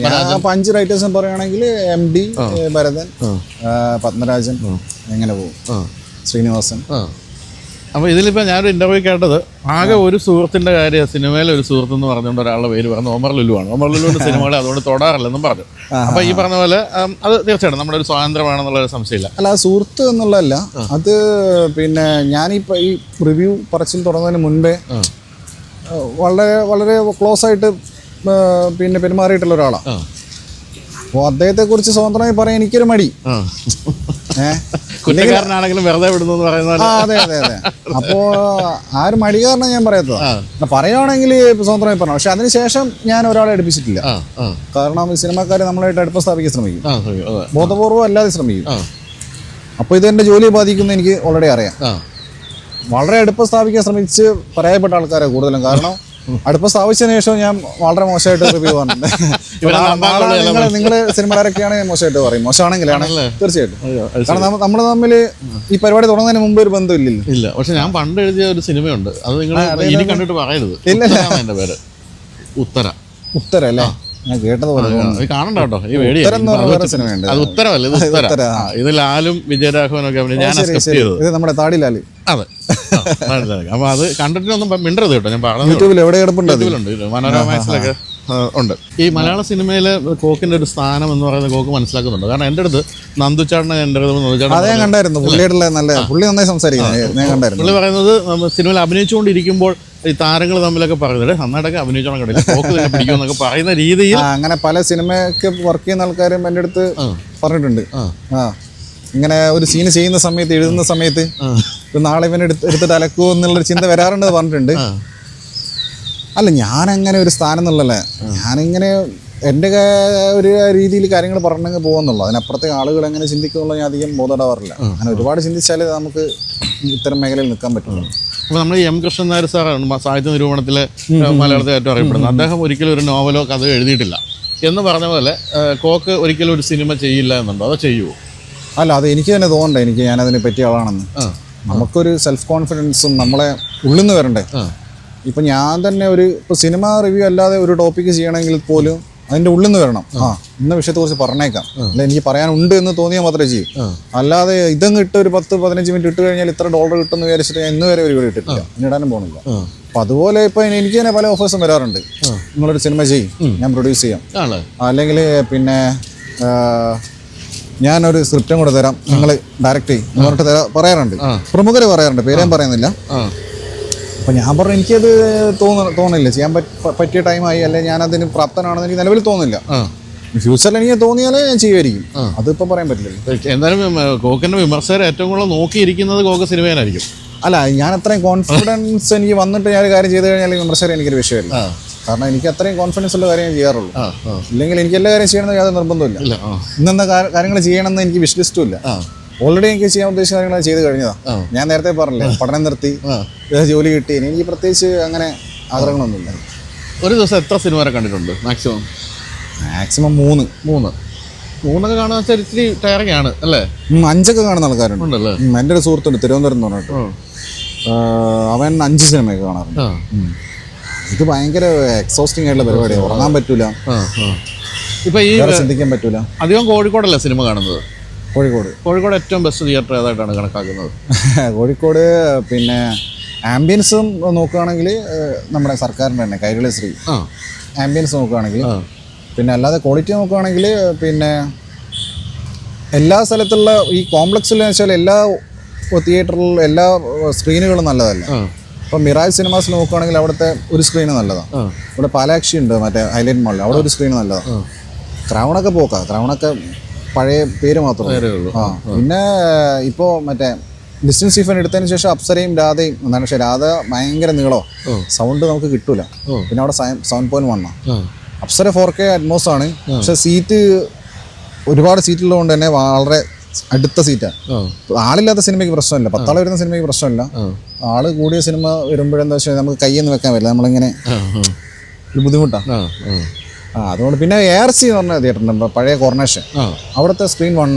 ഞാൻ 5 റൈറ്റേഴ്സും പറയുകയാണെങ്കിൽ MD, ഭരതൻ, പത്മരാജൻ, എങ്ങനെ പോകും, ശ്രീനിവാസൻ. അപ്പോൾ ഇതിലിപ്പോൾ ഞാനൊരു ഇൻ്റർവ്യൂ കേട്ടത് ആകെ ഒരു സുഹൃത്തിൻ്റെ കാര്യം, സിനിമയിലെ ഒരു സുഹൃത്ത് എന്ന് പറഞ്ഞുകൊണ്ട് ഒരാളുടെ പേര് പറഞ്ഞു ഒമർ ലുലുവാണ്. ഒമർ ലുലുവിൻ്റെ സിനിമകളെ അതുകൊണ്ട് തൊടാറില്ലെന്നും പറഞ്ഞു. അപ്പോൾ ഈ പറഞ്ഞ പോലെ അത് തീർച്ചയായിട്ടും നമ്മുടെ ഒരു സ്വാതന്ത്ര്യമാണെന്നുള്ളൊരു സംശയമില്ല. അല്ല, സുഹൃത്ത് എന്നുള്ളതല്ല അത്. പിന്നെ ഞാനിപ്പോൾ ഈ റിവ്യൂ പറച്ചിൽ തുടങ്ങുന്നതിന് മുൻപേ വളരെ വളരെ ക്ലോസ് ആയിട്ട് പിന്നെ പെരുമാറിയിട്ടുള്ള ഒരാളാണ്. അപ്പോൾ അദ്ദേഹത്തെക്കുറിച്ച് സ്വതന്ത്രമായി പറയാൻ എനിക്കൊരു മടി. കുറ്റക്കാരനാണെങ്കിലും വെറുതെ വിടുന്നു എന്ന് പറയുന്നത്. അതെ അതെ അതെ. അപ്പോൾ ആ ഒരു മടി കാരണം ഞാൻ പറയാത്തത്. പറയുകയാണെങ്കിൽ സ്വതന്ത്രമായി പറഞ്ഞു. പക്ഷെ അതിനുശേഷം ഞാൻ ഒരാളെ അടുപ്പിച്ചിട്ടില്ല. കാരണം ഈ സിനിമക്കാർ നമ്മളായിട്ട് അടുപ്പം സ്ഥാപിക്കാൻ ശ്രമിക്കും, ബോധപൂർവ്വം അല്ലാതെ ശ്രമിക്കും. അപ്പോൾ ഇത് എൻ്റെ ജോലിയെ ബാധിക്കുന്ന എനിക്ക് ഓൾറെഡി അറിയാം. വളരെ അടുപ്പം സ്ഥാപിക്കാൻ ശ്രമിച്ച് പരാജയപ്പെട്ട ആൾക്കാരെ കൂടുതലും. കാരണം അടുപ്പം സ്ഥാപിച്ചതിന് ശേഷം ഞാൻ വളരെ മോശമായിട്ട് റിവ്യൂ പറഞ്ഞിട്ടുണ്ട്. നിങ്ങൾ സിനിമക്കാരൊക്കെയാണ് മോശമായിട്ട് പറയും, മോശമാണെങ്കിലാണ് തീർച്ചയായിട്ടും. കാരണം നമ്മൾ തമ്മിൽ ഈ പരിപാടി തുടങ്ങുന്നതിന് മുമ്പ് ഒരു ബന്ധമില്ലല്ലോ. ഇല്ല, പക്ഷെ ഞാൻ പണ്ട് എഴുതിയ ഒരു സിനിമയുണ്ട്, അത് നിങ്ങൾ ഇനി കണ്ടിട്ട് പറയരുത്. എന്റെ പേര് ഉത്തര അല്ലേ? ഞാൻ കേട്ടതുപോലെ കാണണ്ട കേട്ടോ. ഈ വേടി അത് ഉത്തരവല്ല, ഇത് ഉത്തര. ഇത് ലാലും വിജയരാഘവനൊക്കെ ഞാൻ അക്സെപ്റ്റ് ചെയ്തത്. ഇത് നമ്മുടെ താടിലാല്. അതെ, അപ്പൊ അത് കണ്ടിട്ടൊന്നും മിണ്ടരുത് കേട്ടോ. ഞാൻ പറഞ്ഞു യൂട്യൂബിൽ എവിടെ കിടപ്പുണ്ട്, മനോരമ മാക്സിലൊക്കെ ഉണ്ട്. ഈ മലയാള സിനിമയിൽ കോക്കിന്റെ ഒരു സ്ഥാനം എന്ന് പറയുന്നത് കോക്ക് മനസ്സിലാക്കുന്നുണ്ട്. കാരണം എൻ്റെ അടുത്ത് നന്ദുചാട്ടനെ അതേ കണ്ടായിരുന്നു. പുള്ളിയായിട്ടുള്ള നല്ല പുള്ളി നന്നായി സംസാരിക്കുന്നത്. പുള്ളി പറയുന്നത് സിനിമയിൽ അഭിനയിച്ചുകൊണ്ടിരിക്കുമ്പോൾ ഈ താരങ്ങൾ തമ്മിലൊക്കെ പറയുന്നത് നന്നായിട്ടൊക്കെ അഭിനയിച്ചോണം കണ്ടില്ല, കോക്ക് തന്നെ പിടിക്കുമെന്നൊക്കെ പറയുന്ന രീതിയിൽ അങ്ങനെ പല സിനിമയൊക്കെ വർക്ക് ചെയ്യുന്ന ആൾക്കാരും എൻ്റെ അടുത്ത് പറഞ്ഞിട്ടുണ്ട്. ഇങ്ങനെ ഒരു സീന് ചെയ്യുന്ന സമയത്ത്, എഴുതുന്ന സമയത്ത് നാളെ ഇവനെ എടുത്തിട്ട് അലക്കുമോ എന്നുള്ളൊരു ചിന്ത വരാറുണ്ട് പറഞ്ഞിട്ടുണ്ട്. അല്ല, ഞാനങ്ങനെ ഒരു സ്ഥാനം എന്നുള്ളല്ലേ, ഞാനിങ്ങനെ എൻ്റെ ഒരു രീതിയിൽ കാര്യങ്ങൾ പറഞ്ഞങ്ങ് പോകുന്നുള്ളൂ. അതിനപ്പുറത്തെ ആളുകൾ എങ്ങനെ ചിന്തിക്കുന്നുള്ള ഞാൻ അധികം ബോധപ്പെടാറില്ല. അങ്ങനെ ഒരുപാട് ചിന്തിച്ചാലേ നമുക്ക് ഇത്തരം മേഖലയിൽ നിൽക്കാൻ പറ്റുള്ളൂ. അപ്പോൾ നമ്മൾ M. കൃഷ്ണൻ നായർ സാറാണ് സാഹിത്യ നിരൂപണത്തിലെ മലയാളത്തിൽ ഏറ്റവും അറിയപ്പെടുന്നത്. അദ്ദേഹം ഒരിക്കലും ഒരു നോവലോ കഥയോ എഴുതിയിട്ടില്ല എന്ന് പറഞ്ഞ പോലെ കോക്ക് ഒരിക്കലും ഒരു സിനിമ ചെയ്യില്ല എന്നുണ്ടോ, അതോ ചെയ്യുമോ? അല്ല, അത് എനിക്ക് തന്നെ തോന്നണ്ടേ, ഞാനതിനെ പറ്റിയ ആളാണെന്ന്. നമുക്കൊരു സെൽഫ് കോൺഫിഡൻസും നമ്മളെ ഉള്ളിൽ നിന്ന് വരണ്ടേ. ഇപ്പം ഞാൻ തന്നെ ഇപ്പോൾ സിനിമ റിവ്യൂ അല്ലാതെ ഒരു ടോപ്പിക്ക് ചെയ്യണമെങ്കിൽ പോലും അതിൻ്റെ ഉള്ളിൽ നിന്ന് വരണം. ഇന്ന വിഷയത്തെക്കുറിച്ച് പറഞ്ഞേക്കാം, അല്ല എനിക്ക് പറയാനുണ്ട് എന്ന് തോന്നിയാൽ മാത്രമേ ചെയ്യും. അല്ലാതെ ഇതങ്ങ് ഇട്ട് ഒരു 10-15 മിനിറ്റ് ഇട്ട് കഴിഞ്ഞാൽ ഇത്ര $1 കിട്ടുമെന്ന് വിചാരിച്ചിട്ട് ഞാൻ ഇന്ന് വരെ ഒരു വീഡിയോ ഇട്ടിട്ടില്ല, ഇടാനും പോകുന്നില്ല. അപ്പം അതുപോലെ ഇപ്പോൾ എനിക്ക് തന്നെ പല ഓഫേഴ്സും വരാറുണ്ട്. നിങ്ങളൊരു സിനിമ ചെയ്യും, ഞാൻ പ്രൊഡ്യൂസ് ചെയ്യാം, അല്ലെങ്കിൽ പിന്നെ ഞാനൊരു സ്ക്രിപ്റ്റും കൂടെ തരാം, നിങ്ങൾ ഡയറക്റ്റ് ചെയ്യും എന്ന് പറഞ്ഞിട്ട് പറയാറുണ്ട്. പ്രമുഖർ പറയാറുണ്ട്, പേര് ഞാൻ പറയുന്നില്ല. അപ്പം ഞാൻ പറഞ്ഞു എനിക്കത് തോന്നില്ല, ചെയ്യാൻ പറ്റിയ ടൈമായി, അല്ലെങ്കിൽ ഞാനതിന് പ്രാപ്തനാണെന്ന് എനിക്ക് നിലവിൽ തോന്നില്ല. ഫ്യൂച്ചറിൽ എനിക്ക് തോന്നിയാലേ ഞാൻ ചെയ്യുമായിരിക്കും, അതിപ്പോൾ പറയാൻ പറ്റില്ല. എന്തായാലും കോക്കിൻ്റെ വിമർശകർ ഏറ്റവും കൂടുതൽ നോക്കിയിരിക്കുന്നത് കോക്ക് സിനിമയിലായിരിക്കും. അല്ല, ഞാൻ അത്രയും കോൺഫിഡൻസ് എനിക്ക് വന്നിട്ട് ഞാൻ ഒരു കാര്യം ചെയ്ത് കഴിഞ്ഞാൽ വിമർശകർ എനിക്കൊരു വിഷയമില്ല. കാരണം എനിക്ക് അത്രയും കോൺഫിഡൻസ് ഉള്ള കാര്യം ഞാൻ ചെയ്യാറുള്ളൂ. ഇല്ലെങ്കിൽ എനിക്ക് എല്ലാ കാര്യം ചെയ്യണമെന്ന് യാതൊരു നിർബന്ധമില്ല. ഇന്നെന്താ കാര്യങ്ങൾ ചെയ്യണമെന്ന് എനിക്ക് വിഷ് ലിസ്റ്റും ഇല്ല. ഓൾറെഡി എനിക്ക് ചെയ്യാൻ ഉദ്ദേശിച്ച കാര്യങ്ങൾ ചെയ്ത് കഴിഞ്ഞതാണ്. ഞാൻ നേരത്തെ പറഞ്ഞില്ലേ, പഠനം നിർത്തി ജോലി കിട്ടി, എനിക്ക് പ്രത്യേകിച്ച് അങ്ങനെ ആഗ്രഹങ്ങളൊന്നുമില്ല. ഒരു ദിവസം എത്ര സിനിമ വരെ കണ്ടിട്ടുണ്ട്? മാക്സിമം 3 കാണാൻ വെച്ചാൽ ഇത്തിരി ടയറിംഗ് ആണ് അല്ലേ? 5 കാണുന്ന ആൾക്കാരുണ്ട്. എൻ്റെ ഒരു സുഹൃത്തുണ്ട് തിരുവനന്തപുരം എന്ന് പറഞ്ഞിട്ട്, അവൻ 5 സിനിമയൊക്കെ കാണാറുണ്ട്. ഇത് ഭയങ്കര എക്സോസ്റ്റിംഗ് ആയിട്ടുള്ള പരിപാടിയാണ്. ഉറങ്ങാൻ പറ്റൂല, ഇപ്പൊ ഈ ചിന്തിക്കാൻ പറ്റൂല. അധികം കോഴിക്കോടല്ലേ സിനിമ കാണുന്നത്? കോഴിക്കോട് ഏറ്റവും ബെസ്റ്റ് തിയേറ്റർ ഏതായിട്ടാണ് കണക്കാക്കുന്നത്? കോഴിക്കോട് പിന്നെ ആംബിയൻസും നോക്കുകയാണെങ്കിൽ നമ്മുടെ സർക്കാരിൻ്റെ തന്നെ കൈരളി ശ്രീ ആംബിയൻസ് നോക്കുകയാണെങ്കിൽ, പിന്നെ അല്ലാതെ ക്വാളിറ്റി നോക്കുകയാണെങ്കിൽ പിന്നെ എല്ലാ സ്ഥലത്തുള്ള ഈ കോംപ്ലക്സിൽ വെച്ചാൽ എല്ലാ തിയേറ്ററിൽ എല്ലാ സ്ക്രീനുകളും നല്ലതല്ല. ഇപ്പം മിറാജ് സിനിമാസിൽ നോക്കുകയാണെങ്കിൽ അവിടുത്തെ ഒരു സ്ക്രീന് നല്ലതാണ്. ഇവിടെ പാലാക്ഷി ഉണ്ട്, മറ്റേ ഹൈലൈറ്റ് മാളിൽ, അവിടെ ഒരു സ്ക്രീന് നല്ലതാണ്. ക്രൗണൊക്കെ പോക്കാം, ക്രൗണൊക്കെ പഴയ പേര് മാത്രമേ ഉള്ളൂ. പിന്നെ ഇപ്പോൾ മറ്റേ ഡിസ്റ്റൻസ് ഇഫൻ എടുത്തതിന് ശേഷം അപ്സരയും രാധയും എന്നാണ്. പക്ഷേ രാധ ഭയങ്കര നീളോ, സൗണ്ട് നമുക്ക് കിട്ടൂല. പിന്നെ അവിടെ 7.1 അപ്സര 4K അറ്റ്മോസ് ആണ്. പക്ഷെ സീറ്റ് ഒരുപാട് സീറ്റുള്ളതുകൊണ്ട് തന്നെ വളരെ അടുത്ത സീറ്റാണ്. ആളില്ലാത്ത സിനിമയ്ക്ക് പ്രശ്നമില്ല, 10 ആൾ വരുന്ന സിനിമയ്ക്ക് പ്രശ്നമില്ല. ആള് കൂടിയ സിനിമ വരുമ്പോഴെന്താ വെച്ചാൽ നമുക്ക് കയ്യൊന്നും വെക്കാൻ പറ്റില്ല, നമ്മളിങ്ങനെ ഒരു ബുദ്ധിമുട്ടാണ്. അതുകൊണ്ട് പിന്നെ ARC എന്ന് പറഞ്ഞ തിയേറ്റർ ഉണ്ട്, പഴയ കോർണേഷൻ, അവിടുത്തെ സ്ക്രീൻ 1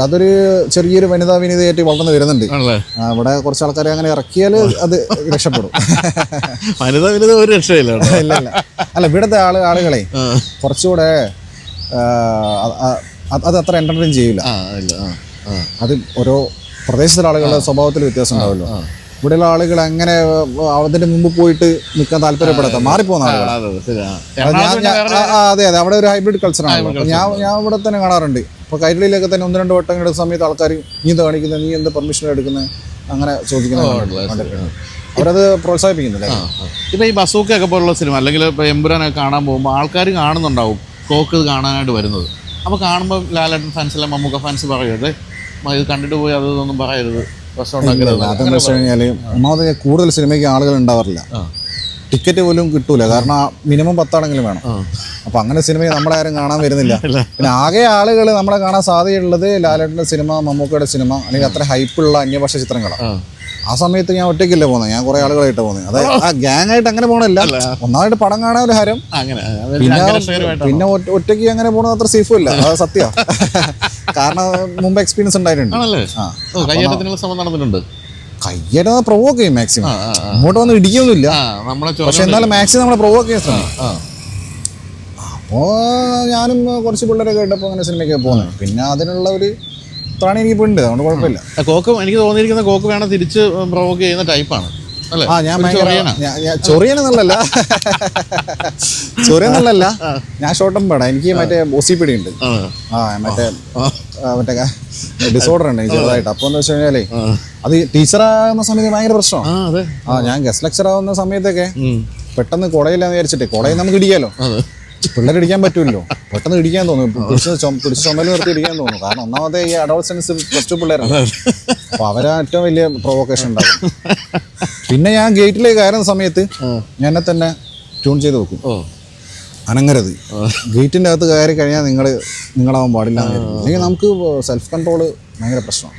അതൊരു ചെറിയൊരു വനിതാ വിനീതയായിട്ട് വളർന്നു വരുന്നുണ്ട്. ഇവിടെ കുറച്ച് ആൾക്കാരെ അങ്ങനെ ഇറക്കിയാൽ അത് രക്ഷപ്പെടും. വനിതാ വിനീത ഒരു രക്ഷയില്ല. ഇല്ല അല്ല, ഇവിടുത്തെ ആളുകളെ കുറച്ചുകൂടെ അത് അത്ര എന്റർടൈൻ ചെയ്യില്ല. അത് ഓരോ പ്രദേശത്തിലെ ആളുകളുടെ സ്വഭാവത്തിൽ വ്യത്യാസം ഉണ്ടാവുമല്ലോ. ഇവിടെയുള്ള ആളുകൾ അങ്ങനെ അതിന്റെ മുമ്പ് പോയിട്ട് നിൽക്കാൻ താല്പര്യപ്പെടാത്ത മാറിപ്പോകുന്ന ആളുകൾ. അതെ, അവിടെ ഒരു ഹൈബ്രിഡ് കൾച്ചറാണ്. ഞാൻ ഇവിടെ തന്നെ കാണാറുണ്ട്. ഇപ്പോൾ കൈരളിയിലൊക്കെ തന്നെ 1-2 വട്ടം എടുത്ത സമയത്ത് ആൾക്കാർ നീ എന്താ കാണിക്കുന്നത്, നീ എന്ത് പെർമിഷൻ എടുക്കുന്നത്, അങ്ങനെ ചോദിക്കുന്നത് അവരത് പ്രോത്സാഹിപ്പിക്കുന്നില്ല. ഇപ്പം ഈ ബസൂക്കയൊക്കെ പോലുള്ള സിനിമ അല്ലെങ്കിൽ ഇപ്പോൾ എമ്പുരാനൊക്കെ കാണാൻ പോകുമ്പോൾ ആൾക്കാർ കാണുന്നുണ്ടാവും തോക്ക് കാണാനായിട്ട് വരുന്നത്. അപ്പോൾ കാണുമ്പോൾ ലാലേട്ടൻ ഫാൻസ് അല്ല മമ്മൂക്ക ഫാൻസ് പറയരുത്, ഇത് കണ്ടിട്ട് പോയി അതൊന്നും പറയരുത്, പ്രശ്നം ഉണ്ടാക്കരുത്. അതെന്ന് വെച്ച് കഴിഞ്ഞാൽ ഒന്നാമത് കൂടുതൽ സിനിമയ്ക്ക് ആളുകൾ ഉണ്ടാവാറില്ല. ടിക്കറ്റ് പോലും കിട്ടൂല, കാരണം മിനിമം 10 ആണെങ്കിലും വേണം. അപ്പൊ അങ്ങനെ സിനിമയെ നമ്മളാരും കാണാൻ വരുന്നില്ല. പിന്നെ ആകെ ആളുകൾ നമ്മളെ കാണാൻ സാധ്യതയുള്ളത് ലാലേട്ടൻ്റെ സിനിമ, മമ്മൂക്കയുടെ സിനിമ, അല്ലെങ്കിൽ അത്ര ഹൈപ്പുള്ള അന്യഭാഷ ചിത്രങ്ങളാണ്. ആ സമയത്ത് ഞാൻ ഒറ്റയ്ക്കല്ലേ പോകുന്നത്, ഞാൻ കുറെ ആളുകളായിട്ട് പോകുന്നത്. അത് ആ ഗ്യാങ് ആയിട്ട് അങ്ങനെ പോകണല്ല, ഒന്നാമത് പടം കാണാൻ ഒരു ഹരം. പിന്നെ ഒറ്റയ്ക്ക് അങ്ങനെ പോണത് അത്ര സേഫും ഇല്ല, അത് സത്യമാണ്. കാരണം മുമ്പ് എക്സ്പീരിയൻസ് ഉണ്ടായിട്ടുണ്ട്. കയ്യേറ്റ പ്രൊവോക്ക് ചെയ്യും മാക്സിമം, അങ്ങോട്ട് വന്ന് ഇടിക്കൊന്നുമില്ല, പക്ഷെ എന്നാലും മാക്സിമം നമ്മളെ പ്രൊവോക്ക് ചെയ്യാൻ ശ്രമിക്കും. അപ്പോൾ ഞാനും കുറച്ച് പിള്ളേരൊക്കെ കേട്ടപ്പോൾ അങ്ങനെ സിനിമയ്ക്ക് പോകുന്നത്. പിന്നെ അതിനുള്ള ഒരു ത്രാണി എനിക്ക് ഉണ്ട്, അതുകൊണ്ട് കുഴപ്പമില്ല. കോക്ക് എനിക്ക് തോന്നിയിരിക്കുന്ന കോക്ക് വേണം തിരിച്ച് പ്രൊവോക്ക് ചെയ്യുന്ന ടൈപ്പാണ്. ഞാൻ ചൊറിയനെന്നല്ല ഞാൻ ഷോർട്ട് ടേം പേടാ. എനിക്ക് മറ്റേ OCPD ഉണ്ട്, മറ്റേ ഡിസോർഡർ ഉണ്ട് ചെറുതായിട്ട്. അപ്പോൾ എന്ന് വെച്ച് കഴിഞ്ഞാലേ അത് ടീച്ചറാകുന്ന സമയത്ത് ഭയങ്കര പ്രശ്നമാണ്. ഞാൻ ഗസ്റ്റ് ലെക്ചർ ആവുന്ന സമയത്തൊക്കെ പെട്ടെന്ന് കുടയില്ലാന്ന് വിചാരിച്ചിട്ട്, കുടയിൽ നമുക്ക് ഇടിക്കാലോ, പിള്ളേർ ഇടിക്കാൻ പറ്റുമല്ലോ, പെട്ടെന്ന് ഇടിക്കാൻ തോന്നും, പിടിച്ച് ചുമല് നിർത്തി ഇടിക്കാൻ തോന്നും. കാരണം ഒന്നാമത്തെ ഈ അഡോൾസൻസ് +2 പിള്ളേരാണ്, അപ്പോൾ അവരാ ഏറ്റവും വലിയ പ്രൊവോക്കേഷൻ ഉണ്ടാകും. പിന്നെ ഞാൻ ഗേറ്റിലേക്ക് കയറുന്ന സമയത്ത് ഞാൻ എന്നെ തന്നെ ട്യൂൺ ചെയ്ത് വെക്കും, അനങ്ങരുത്, ഗേറ്റിൻ്റെ അകത്ത് കയറി കഴിഞ്ഞാൽ നിങ്ങളാവാൻ പാടില്ല. അല്ലെങ്കിൽ നമുക്ക് സെൽഫ് കൺട്രോള് ഭയങ്കര പ്രശ്നമാണ്.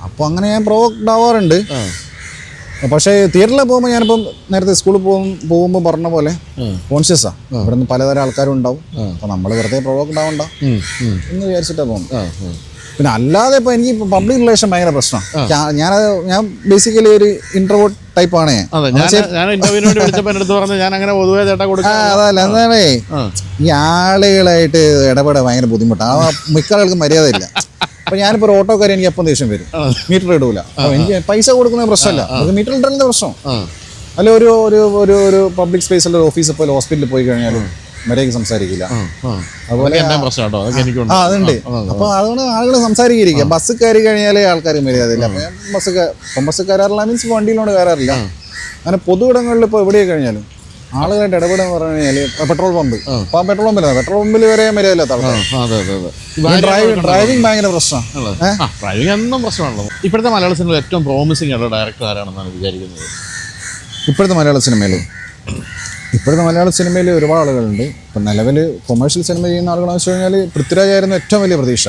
അപ്പോൾ അങ്ങനെ ഞാൻ പ്രൊവോക്ഡ് ആവാറുണ്ട്. പക്ഷേ തിയേറ്ററിൽ പോകുമ്പോൾ ഞാനിപ്പം നേരത്തെ സ്കൂളിൽ പോകുമ്പോൾ പറഞ്ഞ പോലെ കോൺഷ്യസാണ്, ഇവിടെ നിന്ന് പലതരം ആൾക്കാരും ഉണ്ടാവും. അപ്പോൾ നമ്മൾ വെറുതെ പ്രൊവോക്ഡ് ആവണ്ട എന്ന് വിചാരിച്ചിട്ടാണ് പോകുന്നത്. പിന്നെ അല്ലാതെ ഇപ്പോൾ എനിക്ക് പബ്ലിക് റിലേഷൻ ഭയങ്കര പ്രശ്നമാണ്. ഞാൻ ബേസിക്കലി ഒരു ഇൻട്രോവേർട്ട് ടൈപ്പാണ്. അതല്ല, എന്താണേ ഈ ആളുകളായിട്ട് ഇടപെടാൻ ഭയങ്കര ബുദ്ധിമുട്ടാണ്. മിക്ക ആളുകൾക്കും മര്യാദയില്ല. അപ്പോൾ ഞാനിപ്പോൾ ഒരു ഓട്ടോക്കാരി എനിക്ക് അപ്പം ദേഷ്യം വരും, മീറ്റർ ഇടൂല. അപ്പോൾ എനിക്ക് പൈസ കൊടുക്കുന്ന പ്രശ്നമല്ല, നമുക്ക് മീറ്റർ ഇടേണ്ട പ്രശ്നം. അല്ല ഒരു ഒരു ഒരു പബ്ലിക് സ്പേസിൽ ഒരു ഓഫീസിൽ പോലെ ഹോസ്പിറ്റലിൽ പോയി കഴിഞ്ഞാലും മര്യാദയ്ക്ക് സംസാരിക്കില്ല. അതുപോലെ അതുണ്ട്. അപ്പോൾ അതുകൊണ്ട് ആളുകൾ സംസാരിക്കുക. ബസ് കയറി കഴിഞ്ഞാൽ ആൾക്കാർക്ക് മര്യാദയില്ല. അപ്പോൾ ഞാൻ ബസ് കയറാറില്ല, മീൻസ് വണ്ടിയിലോട്ട് കയറാറില്ല. അങ്ങനെ പൊതുവിടങ്ങളിൽ ഇപ്പോൾ എവിടെയൊക്കെ കഴിഞ്ഞാലും ആളുകളായിട്ട് ഇടപെടുക പറഞ്ഞു കഴിഞ്ഞാൽ പെട്രോൾ പമ്പിൽ വരെ മര്യാദയില്ലാത്ത ആൾക്കാർ. ഡ്രൈവിംഗ് ഭയങ്കര പ്രശ്നമാണ്. ഡ്രൈവിംഗ് എന്നും പ്രശ്നമാണല്ലോ. ഇപ്പോഴത്തെ മലയാള സിനിമയിൽ ഏറ്റവും പ്രോമിസിംഗ് ആയിട്ടുള്ള ഡയറക്ടർ ആരാണെന്നാണ് വിചാരിക്കുന്നത്? ഇപ്പോഴത്തെ മലയാള സിനിമയിൽ ഒരുപാട് ആളുകളുണ്ട്. ഇപ്പം നിലവിൽ കൊമേഴ്ഷ്യൽ സിനിമ ചെയ്യുന്ന ആളുകളെന്ന് വെച്ച് കഴിഞ്ഞാൽ പൃഥ്വിരാജ് ആയിരുന്നു ഏറ്റവും വലിയ പ്രതീക്ഷ.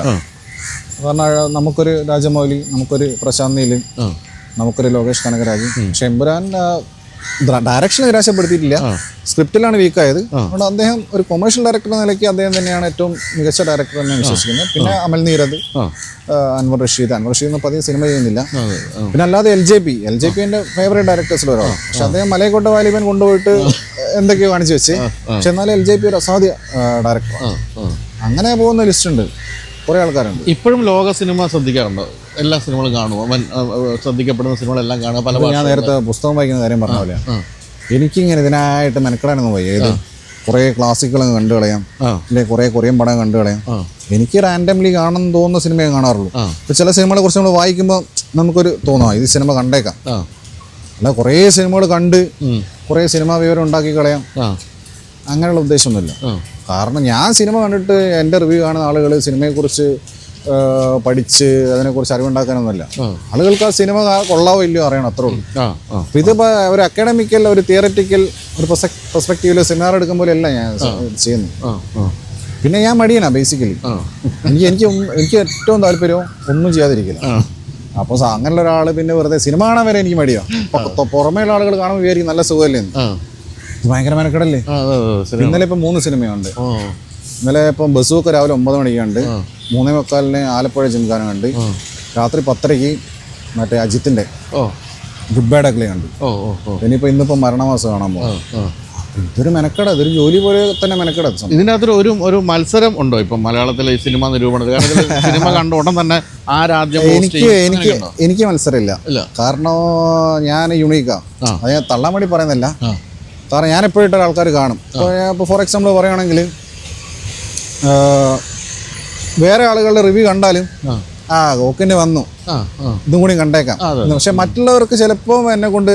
കാരണം നമുക്കൊരു രാജമൗലി, നമുക്കൊരു പ്രശാന്ത് നീൽ, നമുക്കൊരു ലോകേഷ് കനകരാജ്. പക്ഷെ എമ്പുരാൻ ഡയറക്ഷൻ നിരാശപ്പെടുത്തിയിട്ടില്ല, സ്ക്രിപ്റ്റിലാണ് വീക്കായത്. അതുകൊണ്ട് അദ്ദേഹം ഒരു കൊമേഴ്ഷ്യൽ ഡയറക്ടർ എന്ന നിലയ്ക്ക് അദ്ദേഹം തന്നെയാണ് ഏറ്റവും മികച്ച ഡയറക്ടർ എന്ന് വിശ്വസിക്കുന്നത്. പിന്നെ അമൽ നീരദ്, അൻവർ റഷീദ് ഒന്നും പതിയെ സിനിമ ചെയ്യുന്നില്ല. പിന്നെ അല്ലാതെ LJP എൻ്റെ ഫേവറേറ്റ് ഡയറക്ടേഴ്സിൽ ഒരാളാണ്. പക്ഷെ അദ്ദേഹം മലയക്കോട്ട വാലിബൻ കൊണ്ടുപോയിട്ട് എന്തൊക്കെയോ കാണിച്ചു വെച്ച്. പക്ഷെ എന്നാലും LJP ഒരു അസാധ്യ ഡയറക്ടറാണ്. അങ്ങനെ പോകുന്ന ലിസ്റ്റ് ഉണ്ട്, കുറേ ആൾക്കാരുണ്ട്. ഇപ്പോഴും ലോക സിനിമ ശ്രദ്ധിക്കാറുണ്ടോ? എല്ലാ സിനിമകളും കാണുമോ? ശ്രദ്ധിക്കപ്പെടുന്ന സിനിമകളെല്ലാം കാണുക. പല ഞാൻ നേരത്തെ പുസ്തകം വായിക്കുന്ന കാര്യം പറഞ്ഞ പോലെ എനിക്കിങ്ങനെ ഇതിനായിട്ട് മെനക്കെടാനൊന്നും വയ്യ. ഏത് കുറേ ക്ലാസിക്കുകൾ കണ്ടു കളയാം, അല്ലെങ്കിൽ കുറേ കൊറിയൻ പടം കണ്ടു കളയാം. എനിക്ക് റാൻഡംലി കാണുമെന്ന് തോന്നുന്ന സിനിമയെ കാണാറുള്ളൂ. ഇപ്പോൾ ചില സിനിമകളെ കുറിച്ച് നമ്മൾ വായിക്കുമ്പോൾ നമുക്കൊരു തോന്നാം ഇത് സിനിമ കണ്ടേക്കാം. അല്ല, കുറേ സിനിമകൾ കണ്ട് കുറേ സിനിമാ വിവരം ഉണ്ടാക്കി കളയാം, അങ്ങനെയുള്ള ഉദ്ദേശമൊന്നുമില്ല. കാരണം ഞാൻ സിനിമ കണ്ടിട്ട് എൻ്റെ റിവ്യൂ കാണുന്ന ആളുകൾ സിനിമയെക്കുറിച്ച് പഠിച്ച് അതിനെക്കുറിച്ച് അറിവുണ്ടാക്കാനൊന്നുമല്ല. ആളുകൾക്ക് ആ സിനിമ കൊള്ളാവോ ഇല്ലയോ അറിയണം, അത്രേ ഉള്ളൂ. അപ്പോൾ ഇതിപ്പോൾ ഒരു അക്കാഡമിക്കൽ, ഒരു തിയററ്റിക്കൽ ഒരു പെർസ്പെക്റ്റീവിൽ സെമിനാർ എടുക്കുമ്പോൾ അല്ല ഞാൻ ചെയ്യുന്നത്. പിന്നെ ഞാൻ മടിയനാ ബേസിക്കലി. എനിക്ക് ഏറ്റവും താല്പര്യവും ഒന്നും ചെയ്യാതിരിക്കില്ല. അപ്പോൾ അങ്ങനെയുള്ള ഒരാൾ പിന്നെ വെറുതെ സിനിമ കാണാൻ വരെ എനിക്ക് മടിയാണ്. പുറമേയുള്ള ആളുകൾ കാണുമ്പോൾ വിചാരിക്കും നല്ല സുഖമല്ലേ, ഭയങ്കര മെനക്കെടല്ലേ. ഇന്നലെ ഇപ്പം 3 സിനിമയുണ്ട്. ഇന്നലെ ഇപ്പം ബസ്സൊക്കെ രാവിലെ 9 മണിക്കുണ്ട്, 3:45 ആലപ്പുഴ ജിംഖാന കണ്ട്. രാത്രി 10:30 മറ്റേ അജിത്തിൻ്റെ ഗുഡ് ബാഡ് അഗ്ലി കണ്ടു. ഇന്നിപ്പോൾ മരണമാസം കാണാൻ പോകും. ഇതൊരു മെനക്കെട, ഇതൊരു ജോലി പോലെ തന്നെ മെനക്കെട. ഇതിനകത്ത് ഒരു മത്സരം ഉണ്ടോ ഇപ്പം മലയാളത്തിലെ ഈ സിനിമ നിരൂപണത്തിൽ? കാരണം സിനിമ കണ്ട ഉടൻ തന്നെ ആരാദ്യം എനിക്ക് മത്സരമില്ല. കാരണം ഞാൻ യുണീക്കാണ്. അത് ഞാൻ തള്ളാൻ വേണ്ടി പറയുന്നില്ല. കാരണം ഞാൻ എപ്പോഴും ആൾക്കാർ കാണും. ഇപ്പോൾ ഫോർ എക്സാമ്പിൾ പറയുകയാണെങ്കിൽ വേറെ ആളുകളുടെ റിവ്യൂ കണ്ടാലും ഓക്കിന് വന്നു ഇതും കൂടി കണ്ടേക്കാം. പക്ഷെ മറ്റുള്ളവർക്ക് ചിലപ്പോൾ എന്നെ കൊണ്ട്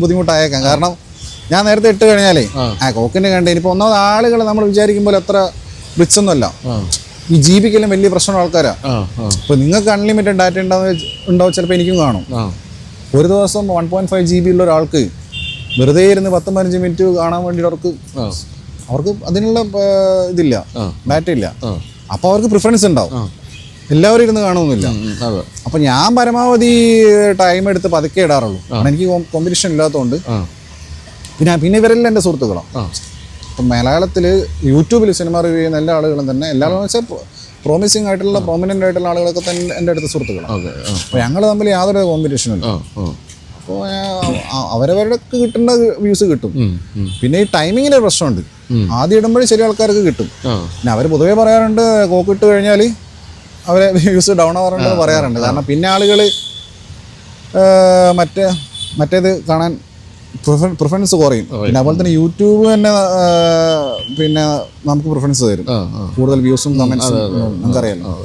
ബുദ്ധിമുട്ടായേക്കാം. കാരണം ഞാൻ നേരത്തെ ഇട്ട് കഴിഞ്ഞാലേ കോക്കിന് കണ്ടേ. ഇനിയിപ്പോൾ ഒന്നാമത് ആളുകൾ നമ്മൾ വിചാരിക്കുമ്പോൾ അത്ര റിച്ച് ഒന്നുമല്ല. ഈ ജീവിക്കെല്ലാം വലിയ പ്രശ്നമുള്ള ആൾക്കാരാണ്. ഇപ്പോൾ നിങ്ങൾക്ക് അൺലിമിറ്റഡ് ഡാറ്റ ഉണ്ടാവും, ചിലപ്പോൾ എനിക്കും കാണും. ഒരു ദിവസം 1.5 GB ഉള്ള ഒരാൾക്ക് വെറുതെ ഇരുന്ന് 10-15 മിനിറ്റ് കാണാൻ വേണ്ടി അവർക്ക് അതിനുള്ള ഇതില്ല, ഡാറ്റ ഇല്ല. അപ്പോൾ അവർക്ക് പ്രിഫറൻസ് ഉണ്ടാവും. എല്ലാവരും ഇരുന്ന് കാണുമൊന്നുമില്ല. അപ്പോൾ ഞാൻ പരമാവധി ടൈം എടുത്ത് പതുക്കെ ഇടാറുള്ളൂ. കാരണം എനിക്ക് കോമ്പറ്റീഷൻ ഇല്ലാത്തതുകൊണ്ട്. പിന്നെ ഇവരെല്ലാം എൻ്റെ സുഹൃത്തുക്കളാണ്. ഇപ്പം മലയാളത്തിൽ യൂട്യൂബിൽ സിനിമ റിവ്യൂ ചെയ്യുന്ന എല്ലാ ആളുകളും തന്നെ, എല്ലാവരും വെച്ചാൽ പ്രോമിസിങ് ആയിട്ടുള്ള പ്രോമിനൻ്റ് ആയിട്ടുള്ള ആളുകളൊക്കെ തന്നെ എൻ്റെ അടുത്ത സുഹൃത്തുക്കളാണ്. അപ്പോൾ ഞങ്ങൾ തമ്മിൽ യാതൊരു കോമ്പറ്റീഷനും ഇല്ല. അപ്പോൾ അവരവരുടെ കിട്ടേണ്ട വ്യൂസ് കിട്ടും. പിന്നെ ഈ ടൈമിങ്ങിൻ്റെ പ്രശ്നമുണ്ട്. ആദ്യം ഇടുമ്പോഴും ശരി ആൾക്കാർക്ക് കിട്ടും. പിന്നെ അവർ പൊതുവേ പറയാറുണ്ട് കോക്കിട്ട് കഴിഞ്ഞാൽ അവരെ വ്യൂസ് ഡൗൺ ആവാറുണ്ടെന്ന് പറയാറുണ്ട്. കാരണം പിന്നെ ആളുകൾ മറ്റേത് കാണാൻ പ്രിഫറൻസ് കുറയും. പിന്നെ അതുപോലെ തന്നെ യൂട്യൂബ് തന്നെ പിന്നെ നമുക്ക് പ്രിഫറൻസ് തരും, കൂടുതൽ വ്യൂസും കമൻസും നമുക്കറിയാലോ.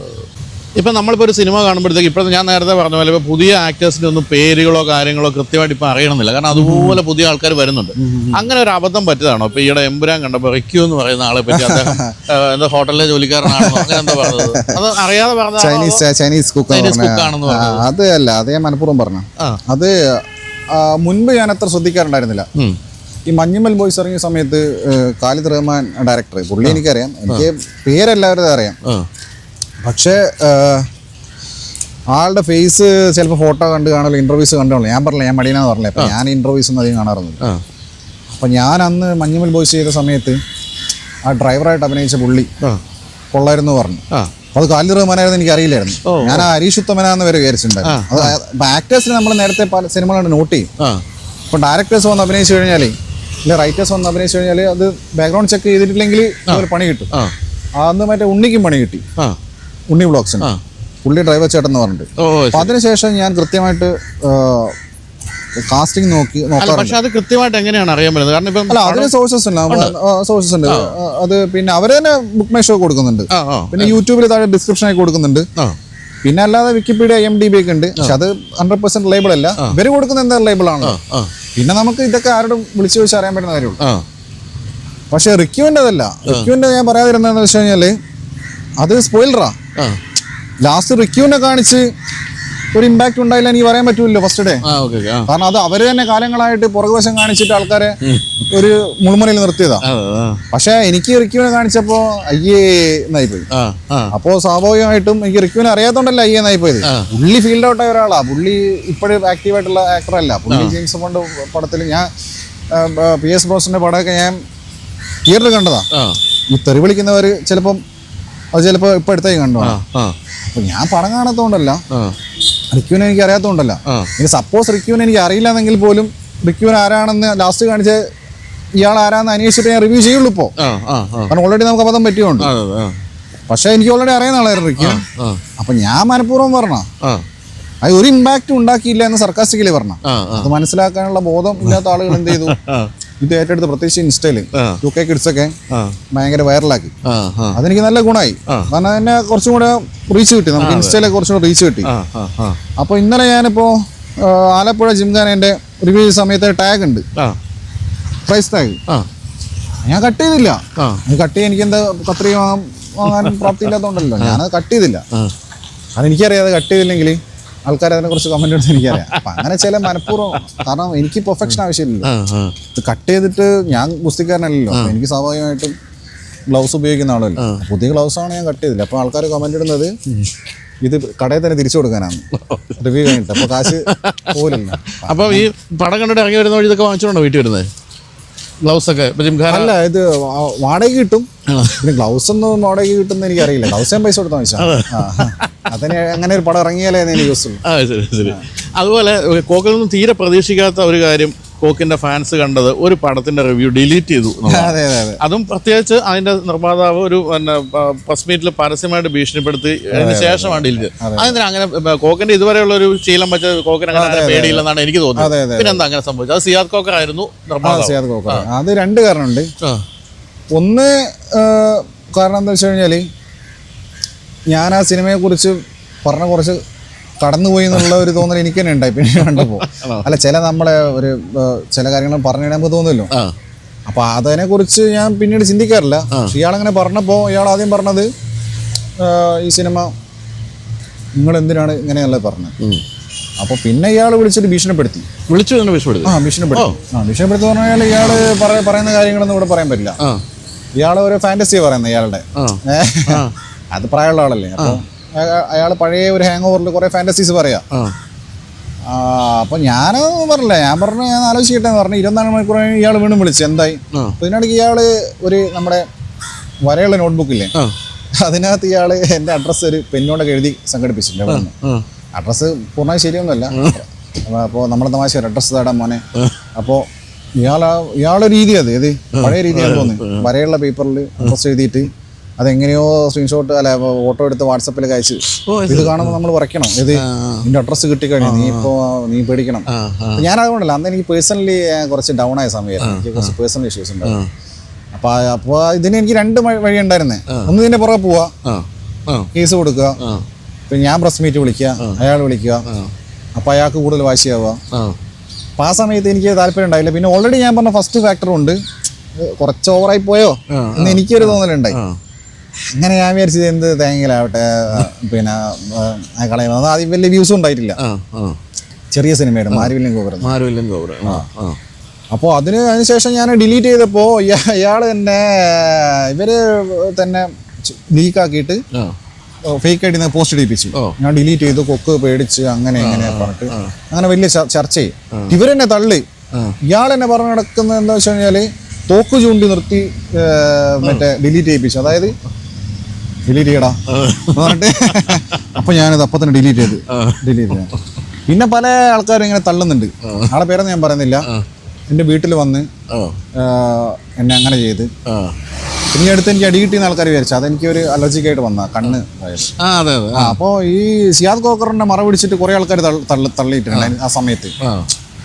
ഇപ്പം നമ്മളിപ്പോൾ ഒരു സിനിമ കാണുമ്പോഴത്തേക്ക് ഇപ്പോൾ ഞാൻ നേരത്തെ പറഞ്ഞ പോലെ ഇപ്പോൾ പുതിയ ആക്ടേഴ്സിൻ്റെ ഒന്നും പേരുകളോ കാര്യങ്ങളോ കൃത്യമായിട്ട് ഇപ്പോൾ അറിയണമെന്നില്ല. കാരണം അതുപോലെ പുതിയ ആൾക്കാർ വരുന്നുണ്ട്. അങ്ങനെ ഒരു അബദ്ധം പറ്റിയതാണോ? ഇപ്പോൾ ഈയിടെ എമ്പുരാൻ കണ്ടപ്പോൾ റിക്യു എന്ന് പറയുന്ന ആളെ പറ്റി അദ്ദേഹം എന്താ ഹോട്ടലിലെ ജോലിക്കാരനാണോ അങ്ങനെ എന്താ പറഞ്ഞത്? അത് അറിയാതെ പറഞ്ഞ ചൈനീസ് കുക്കാണെന്ന് പറഞ്ഞത്. അത് അല്ല, അത് ഞാൻ മനഃപൂർവ്വം പറഞ്ഞു. അത് മുൻപ് ഞാൻ അത്ര ശ്രദ്ധിക്കാറുണ്ടായിരുന്നില്ല. ഈ മഞ്ഞുമൽ ബോയ്സ് ഇറങ്ങിയ സമയത്ത് ഖാലിദ് റഹ്മാൻ ഡയറക്ടർ, പുള്ളി എനിക്കറിയാം, എനിക്ക് പേരെല്ലാവരും അറിയാം. പക്ഷേ ആളുടെ ഫേസ് ചിലപ്പോൾ ഫോട്ടോ കണ്ട് കാണല്ലോ, ഇൻ്റർവ്യൂസ് കണ്ടോളൂ. ഞാൻ പറഞ്ഞില്ല, ഞാൻ മടിയെന്ന് പറഞ്ഞില്ല. അപ്പം ഞാൻ ഇൻ്റർവ്യൂസ് ഒന്നും അധികം കാണാറൊന്നുമില്ല. അപ്പം ഞാൻ അന്ന് മഞ്ഞുമൽ ബോയ്സ് ചെയ്ത സമയത്ത് ആ ഡ്രൈവറായിട്ട് അഭിനയിച്ച പുള്ളി കൊള്ളായിരുന്നു പറഞ്ഞു. അത് ഖാലിദ് റഹ്മാനായിരുന്നു എനിക്ക് അറിയില്ലായിരുന്നു. ഞാൻ ഹരീഷ് ഉത്തമനാന്ന് വരെ വിചാരിച്ചിട്ടുണ്ടായിരുന്നു. അത് ആക്ടേഴ്സിന് നമ്മൾ നേരത്തെ പല സിനിമകളുണ്ട് നോട്ട് ചെയ്യും. ഇപ്പം ഡയറക്ടേഴ്സ് വന്ന് അഭിനയിച്ചു കഴിഞ്ഞാൽ, ഇല്ല റൈറ്റേഴ്സ് വന്ന് അഭിനയിച്ചു കഴിഞ്ഞാൽ അത് ബാക്ക്ഗ്രൗണ്ട് ചെക്ക് ചെയ്തിട്ടില്ലെങ്കിൽ അവർ പണി കിട്ടും. അന്ന് മറ്റേ ഉണ്ണിക്കും പണി കിട്ടി, ഉണ്ണി വ്ളോഗ്സിന്. പുള്ളി ഡ്രൈവർ ചേട്ടൻ എന്ന് പറഞ്ഞിട്ട്. അപ്പം അതിനുശേഷം ഞാൻ കൃത്യമായിട്ട് കാസ്റ്റിംഗ് നോക്കാറുണ്ട്. പക്ഷെ അത് കൃത്യമായിട്ട് എങ്ങനെയാണ് അറിയാൻ പറ്റുന്നത്? കാരണം ഇപ്പം അല്ല, അതിന് സോഴ്സസ് ഉണ്ട്. അത് പിന്നെ അവർ തന്നെ ബുക്ക് മൈ ഷോ കൊടുക്കുന്നുണ്ട്. പിന്നെ യൂട്യൂബിൽ താഴെ ഡിസ്ക്രിപ്ഷനായി കൊടുക്കുന്നുണ്ട്. പിന്നെ അല്ലാതെ വിക്കിപീഡിയ IMDb ഒക്കെ ഉണ്ട്. പക്ഷെ അത് 100% ലേബിൾ അല്ല. ഇവര് കൊടുക്കുന്ന എന്താ ലേബിളാണ്. പിന്നെ നമുക്ക് ഇതൊക്കെ ആരോടും വിളിച്ചു ചോദിച്ചാൽ അറിയാൻ പറ്റുന്ന കാര്യമുള്ളൂ. പക്ഷെ റിക്യുവിൻ്റെ അതല്ല. റിക്യുവിൻ്റെ ഞാൻ പറയാതിരുന്നതെന്ന് വെച്ച് കഴിഞ്ഞാൽ അത് സ്പോയിലറാ. ലാസ്റ്റ് റിക്യുവിനെ കാണിച്ച് ഒരു ഇമ്പാക്ട് ഉണ്ടായില്ല എനിക്ക് പറയാൻ പറ്റൂല്ലോ ഫസ്റ്റ് ഡേ. കാരണം അത് അവര് തന്നെ കാലങ്ങളായിട്ട് പുറകുവശം കാണിച്ചിട്ട് ആൾക്കാരെ ഒരു മുൾമുനയിൽ നിർത്തിയതാ. പക്ഷെ എനിക്ക് റിക്യുവിനെ കാണിച്ചപ്പോ അയ്യേ എന്നായിപ്പോയി. അപ്പോ സ്വാഭാവികമായിട്ടും എനിക്ക് റിക്യുവിനെ അറിയാത്തോണ്ടല്ല അയ്യേ എന്നായിപ്പോയത്. പുള്ളി ഫീൽഡ് ഔട്ട് ആയ ഒരാളാ. പുള്ളി ഇപ്പോഴും ആക്റ്റീവായിട്ടുള്ള ആക്ടറല്ല. പുള്ളി ജെയിംസ് ബോണ്ട് പടത്തിൽ ഞാൻ PS ബ്രോസിന്റെ പടമൊക്കെ ഞാൻ തിയേറ്ററിൽ കണ്ടതാ. ഈ തെറി വിളിക്കുന്നവർ ചിലപ്പം അത് ചിലപ്പോൾ ഇപ്പം അടുത്തായി കണ്ടു. അപ്പം ഞാൻ പടം കാണാത്തതുകൊണ്ടല്ല, റിക്യുവിനെ എനിക്ക് അറിയാത്തതുകൊണ്ടല്ല. ഇനി സപ്പോസ് റിക്യുവിനെ എനിക്ക് അറിയില്ലാന്നെങ്കിൽ പോലും റിക്യുവിന് ആരാണെന്ന് ലാസ്റ്റ് കാണിച്ച് ഇയാൾ ആരാന്ന് അന്വേഷിച്ചിട്ട് ഞാൻ റിവ്യൂ ചെയ്യുള്ളൂ ഇപ്പോൾ. കാരണം ഓൾറെഡി നമുക്ക് അബദ്ധം പറ്റിയുണ്ട്. പക്ഷേ എനിക്ക് ഓൾറെഡി അറിയുന്ന ആളായിരുന്നു റിക്യു. അപ്പം ഞാൻ മനഃപൂർവ്വം പറഞ്ഞ അത് ഒരു ഇമ്പാക്റ്റ് ഉണ്ടാക്കിയില്ല എന്ന് സർക്കാസ്റ്റിക്കലി പറഞ്ഞ. അത് മനസ്സിലാക്കാനുള്ള ബോധം ഇല്ലാത്ത ആളുകൾ എന്ത് ചെയ്തു, ഇത് ഏറ്റെടുത്ത് പ്രത്യേകിച്ച് ഇൻസ്റ്റയില് 2K കിഡ്സ് ഒക്കെ ഭയങ്കര വൈറലാക്കി. അതെനിക്ക് നല്ല ഗുണമായി. കാരണം എന്നെ കുറച്ചും കൂടെ റീച്ച് കിട്ടി. നമുക്ക് ഇൻസ്റ്റയിലൊക്കെ കുറച്ചും കൂടെ റീച്ച് കിട്ടി. അപ്പോൾ ഇന്നലെ ഞാനിപ്പോൾ ആലപ്പുഴ ജിംഖാനേൻ്റെ റിവ്യൂ ചെയ്ത സമയത്ത് ടാഗ് ഉണ്ട്, പ്രൈസ് ടാഗ്. ഞാൻ കട്ട് ചെയ്തില്ല. കട്ട് ചെയ്യാൻ എനിക്ക് എന്താ കത്രി വാങ്ങാൻ പ്രാപ്തി ഇല്ലാത്തതുകൊണ്ടല്ലോ ഞാനത് കട്ട് ചെയ്തില്ല. അത് എനിക്കറിയാതെ കട്ട് ചെയ്തില്ലെങ്കിൽ ആൾക്കാർ അതിനെക്കുറിച്ച് കമന്റ് എടുത്ത് എനിക്കറിയാം. അപ്പം അങ്ങനെ ചില മനഃപൂർവ്വം, കാരണം എനിക്ക് പെർഫെക്ഷൻ ആവശ്യമില്ലല്ലോ. ഇത് കട്ട് ചെയ്തിട്ട് ഞാൻ ഗുസ്തിക്കാരനല്ലല്ലോ. അപ്പം എനിക്ക് സ്വാഭാവികമായിട്ടും ഗ്ലൗസ് ഉപയോഗിക്കുന്ന ആളല്ലോ. പുതിയ ഗ്ലൗസാണ് ഞാൻ കട്ട് ചെയ്തില്ല. അപ്പോൾ ആൾക്കാർ കമന്റ് ഇടുന്നത് ഇത് കടയിൽ തന്നെ തിരിച്ചു കൊടുക്കാനാണ് റിവ്യൂ കഴിഞ്ഞിട്ട്. അപ്പോൾ കാശ് പോലല്ലോ. അപ്പോൾ ഈ പടം കണ്ടിട്ട് ഇറങ്ങി വരുന്ന വഴി ഇതൊക്കെ വാങ്ങിച്ചോണ്ടോ വീട്ടിൽ വരുന്നത് ഗ്ലൗസ് ഒക്കെ? അല്ല, ഇത് വാടകയ്ക്ക് കിട്ടും. പിന്നെ ഗ്ലൗസ് ഒന്നും വാടകയ്ക്ക് കിട്ടുന്ന എനിക്കറിയില്ല. ഗ്ലൗസ് ഞാൻ പൈസ കൊടുത്താൽ വെച്ചാൽ അതിന് അങ്ങനെ ഒരു പടം ഇറങ്ങിയാലേ അതിന് യൂസ് ഉള്ളൂ. ശരി ശരി. അതുപോലെ കോക്കിൽ നിന്നും തീരെ പ്രതീക്ഷിക്കാത്ത ഒരു കാര്യം കോക്കിന്റെ ഫാൻസ് കണ്ടത് ഒരു പടത്തിന്റെ റിവ്യൂ ഡിലീറ്റ് ചെയ്തു. അതെ അതെ അതെ. അതും പ്രത്യേകിച്ച് അതിന്റെ നിർമ്മാതാവ് ഒരു പ്രസ് മീറ്റിൽ പരസ്യമായിട്ട് ഭീഷണിപ്പെടുത്തി അതിന് ശേഷമാണ് ഡിലീറ്റ് ചെയ്തത്. അതെന്തിനാ അങ്ങനെ? കോക്കിന്റെ ഇതുവരെയുള്ള ഒരു ശീലം വെച്ച് കോക്കിന് അങ്ങനെ പേടിയില്ലെന്നാണ് എനിക്ക് തോന്നുന്നത്. പിന്നെ എന്താ അങ്ങനെ സംഭവിച്ചത്? അത് സിയാദ് കോക്കർ ആയിരുന്നു നിർമ്മാതാവ്. സിയാദ് കോക്കർ. അത് രണ്ട് കാരണമുണ്ട്. ഒന്ന് കാരണം എന്താ വെച്ച് കഴിഞ്ഞാൽ ഞാൻ ആ സിനിമയെക്കുറിച്ച് പറഞ്ഞ കുറച്ച് കടന്നുപോയി എന്നുള്ള ഒരു തോന്നൽ എനിക്ക് തന്നെ ഉണ്ടായി പിന്നെ കണ്ടപ്പോൾ. അല്ല, നമ്മളെ ഒരു ചില കാര്യങ്ങൾ പറഞ്ഞു നമുക്ക് തോന്നുമല്ലോ. അപ്പോൾ അതിനെക്കുറിച്ച് ഞാൻ പിന്നീട് ചിന്തിക്കാറില്ല. പക്ഷെ ഇയാളങ്ങനെ പറഞ്ഞപ്പോൾ ഇയാൾ ആദ്യം പറഞ്ഞത് ഈ സിനിമ നിങ്ങൾ എന്തിനാണ് ഇങ്ങനെയല്ല പറഞ്ഞത്. അപ്പോൾ പിന്നെ ഇയാൾ വിളിച്ചിട്ട് ഭീഷണിപ്പെടുത്തി. ഭീഷണിപ്പെടുത്തി പറഞ്ഞാൽ ഇയാൾ പറയുന്ന കാര്യങ്ങളൊന്നും ഇവിടെ പറയാൻ പറ്റില്ല. ഇയാൾ ഒരു ഫാന്റസി പറയുന്നത് ഇയാളുടെ. അത് പ്രായമുള്ള ആളല്ലേ. അപ്പോൾ അയാൾ പഴയ ഒരു ഹാങ് ഓവറിൽ കുറെ ഫാന്റസീസ് പറയാം. അപ്പൊ ഞാനൊന്നും പറഞ്ഞില്ല. ഞാൻ ആലോചിക്കട്ടെ എന്ന് പറഞ്ഞു. 24 മണിക്കൂർ ഇയാൾ വീണ്ടും വിളിച്ചു എന്തായി. അപ്പൊ ഇതിനിടയ്ക്ക് ഇയാള് ഒരു നമ്മുടെ വരെയുള്ള നോട്ട്ബുക്കില്ലേ, അതിനകത്ത് ഇയാള് എന്റെ അഡ്രസ്സ് ഒരു പെന്നോടൊക്കെ എഴുതി സംഘടിപ്പിച്ചിട്ടുണ്ട്. അഡ്രസ്സ് പൂർണ്ണമായി ശരിയൊന്നുമല്ല. അപ്പോൾ നമ്മളെ തമാശ അഡ്രസ്സ് തേടാൻ മോനെ. അപ്പോൾ ഇയാളുടെ രീതി അത് ഏത് പഴയ രീതിയാണെന്ന് തോന്നുന്നു. വരെയുള്ള പേപ്പറിൽ അഡ്രസ്സ് എഴുതിയിട്ട് അതെങ്ങനെയോ സ്ക്രീൻഷോട്ട് അല്ല ഫോട്ടോ എടുത്ത് വാട്സപ്പിൽ അയച്ച് ഇത് കാണുമ്പോൾ നമ്മൾ പറയണം ഇത് നിന്റെ അഡ്രസ്സ് കിട്ടിക്കഴിഞ്ഞു നീ പേടിക്കണം. ഞാൻ അതുകൊണ്ടല്ല, അന്ന് എനിക്ക് പേഴ്സണലി കുറച്ച് ഡൗൺ ആയ സമയമായിരുന്നു. എനിക്ക് കുറച്ച് പേഴ്സണൽ ഇഷ്യൂസ് ഉണ്ടായിരുന്നു. അപ്പോൾ ഇതിന് എനിക്ക് 2 വഴി ഉണ്ടായിരുന്നേ. ഒന്ന് ഇതിന്റെ പുറകെ പോവാ, കേസ് കൊടുക്കുക, പിന്നെ ഞാൻ പ്രസ് മീറ്റ് വിളിക്കുക, അയാൾ വിളിക്കുക, അപ്പോൾ അയാൾക്ക് കൂടുതൽ വാശിയാവുക. അപ്പോൾ ആ സമയത്ത് എനിക്ക് താല്പര്യം ഉണ്ടായില്ല. പിന്നെ ഓൾറെഡി ഞാൻ പറഞ്ഞ ഫസ്റ്റ് ഫാക്ടർ ഉണ്ട്, കുറച്ച് ഓവറായി പോയോ എന്ന് എനിക്കൊരു തോന്നലുണ്ടായി. അങ്ങനെ ഞാൻ വിചാരിച്ചത് എന്ത് തേങ്ങയിലാവട്ടെ പിന്നെ കളയുന്നത്. ആദ്യം വലിയ വ്യൂസും ഉണ്ടായിട്ടില്ല. ചെറിയ സിനിമയുടെ മാരുവില്യം ഗോപുരം. അപ്പോൾ അതിനുശേഷം ഞാൻ ഡിലീറ്റ് ചെയ്തപ്പോൾ ഇയാൾ തന്നെ ഇവര് തന്നെ ലീക്കാക്കിയിട്ട് ഫേക്ക് ആയിട്ട് പോസ്റ്റ് ഇടിപ്പിച്ചു. ഞാൻ ഡിലീറ്റ് ചെയ്തു. കൊക്ക് പേടിച്ച് അങ്ങനെ ഇങ്ങനെ പറഞ്ഞിട്ട് അങ്ങനെ വലിയ ചർച്ചയായി. ഇവരെന്നെ തള്ളി. ഇയാൾ എന്നെ പറഞ്ഞു നടക്കുന്നത് എന്താ വെച്ച് കഴിഞ്ഞാല് തോക്ക് ചൂണ്ടി നിർത്തി മറ്റേ ഡിലീറ്റ് ചെയ്യിപ്പിച്ചു. അതായത് ഡിലീറ്റ് ചെയ്യടാ പറഞ്ഞിട്ട്. അപ്പൊ ഞാനത് അപ്പൊ തന്നെ ഡിലീറ്റ് ചെയ്തു. പിന്നെ പല ആൾക്കാരും ഇങ്ങനെ തള്ളുന്നുണ്ട്. ആളെ പേരൊന്നും ഞാൻ പറയുന്നില്ല. എൻ്റെ വീട്ടിൽ വന്ന് എന്നെ അങ്ങനെ ചെയ്ത് പിന്നെ അടുത്ത് എനിക്ക് അടി കിട്ടിയെന്ന് ആൾക്കാർ വിചാരിച്ചു. അതെനിക്ക് ഒരു അലർജിക്കായിട്ട് വന്ന കണ്ണ്. അപ്പോൾ ഈ സിയാദ് കോക്കറിന്റെ മറ പിടിച്ചിട്ട് കുറെ ആൾക്കാർ തള്ളിയിട്ടുണ്ട് ആ സമയത്ത്.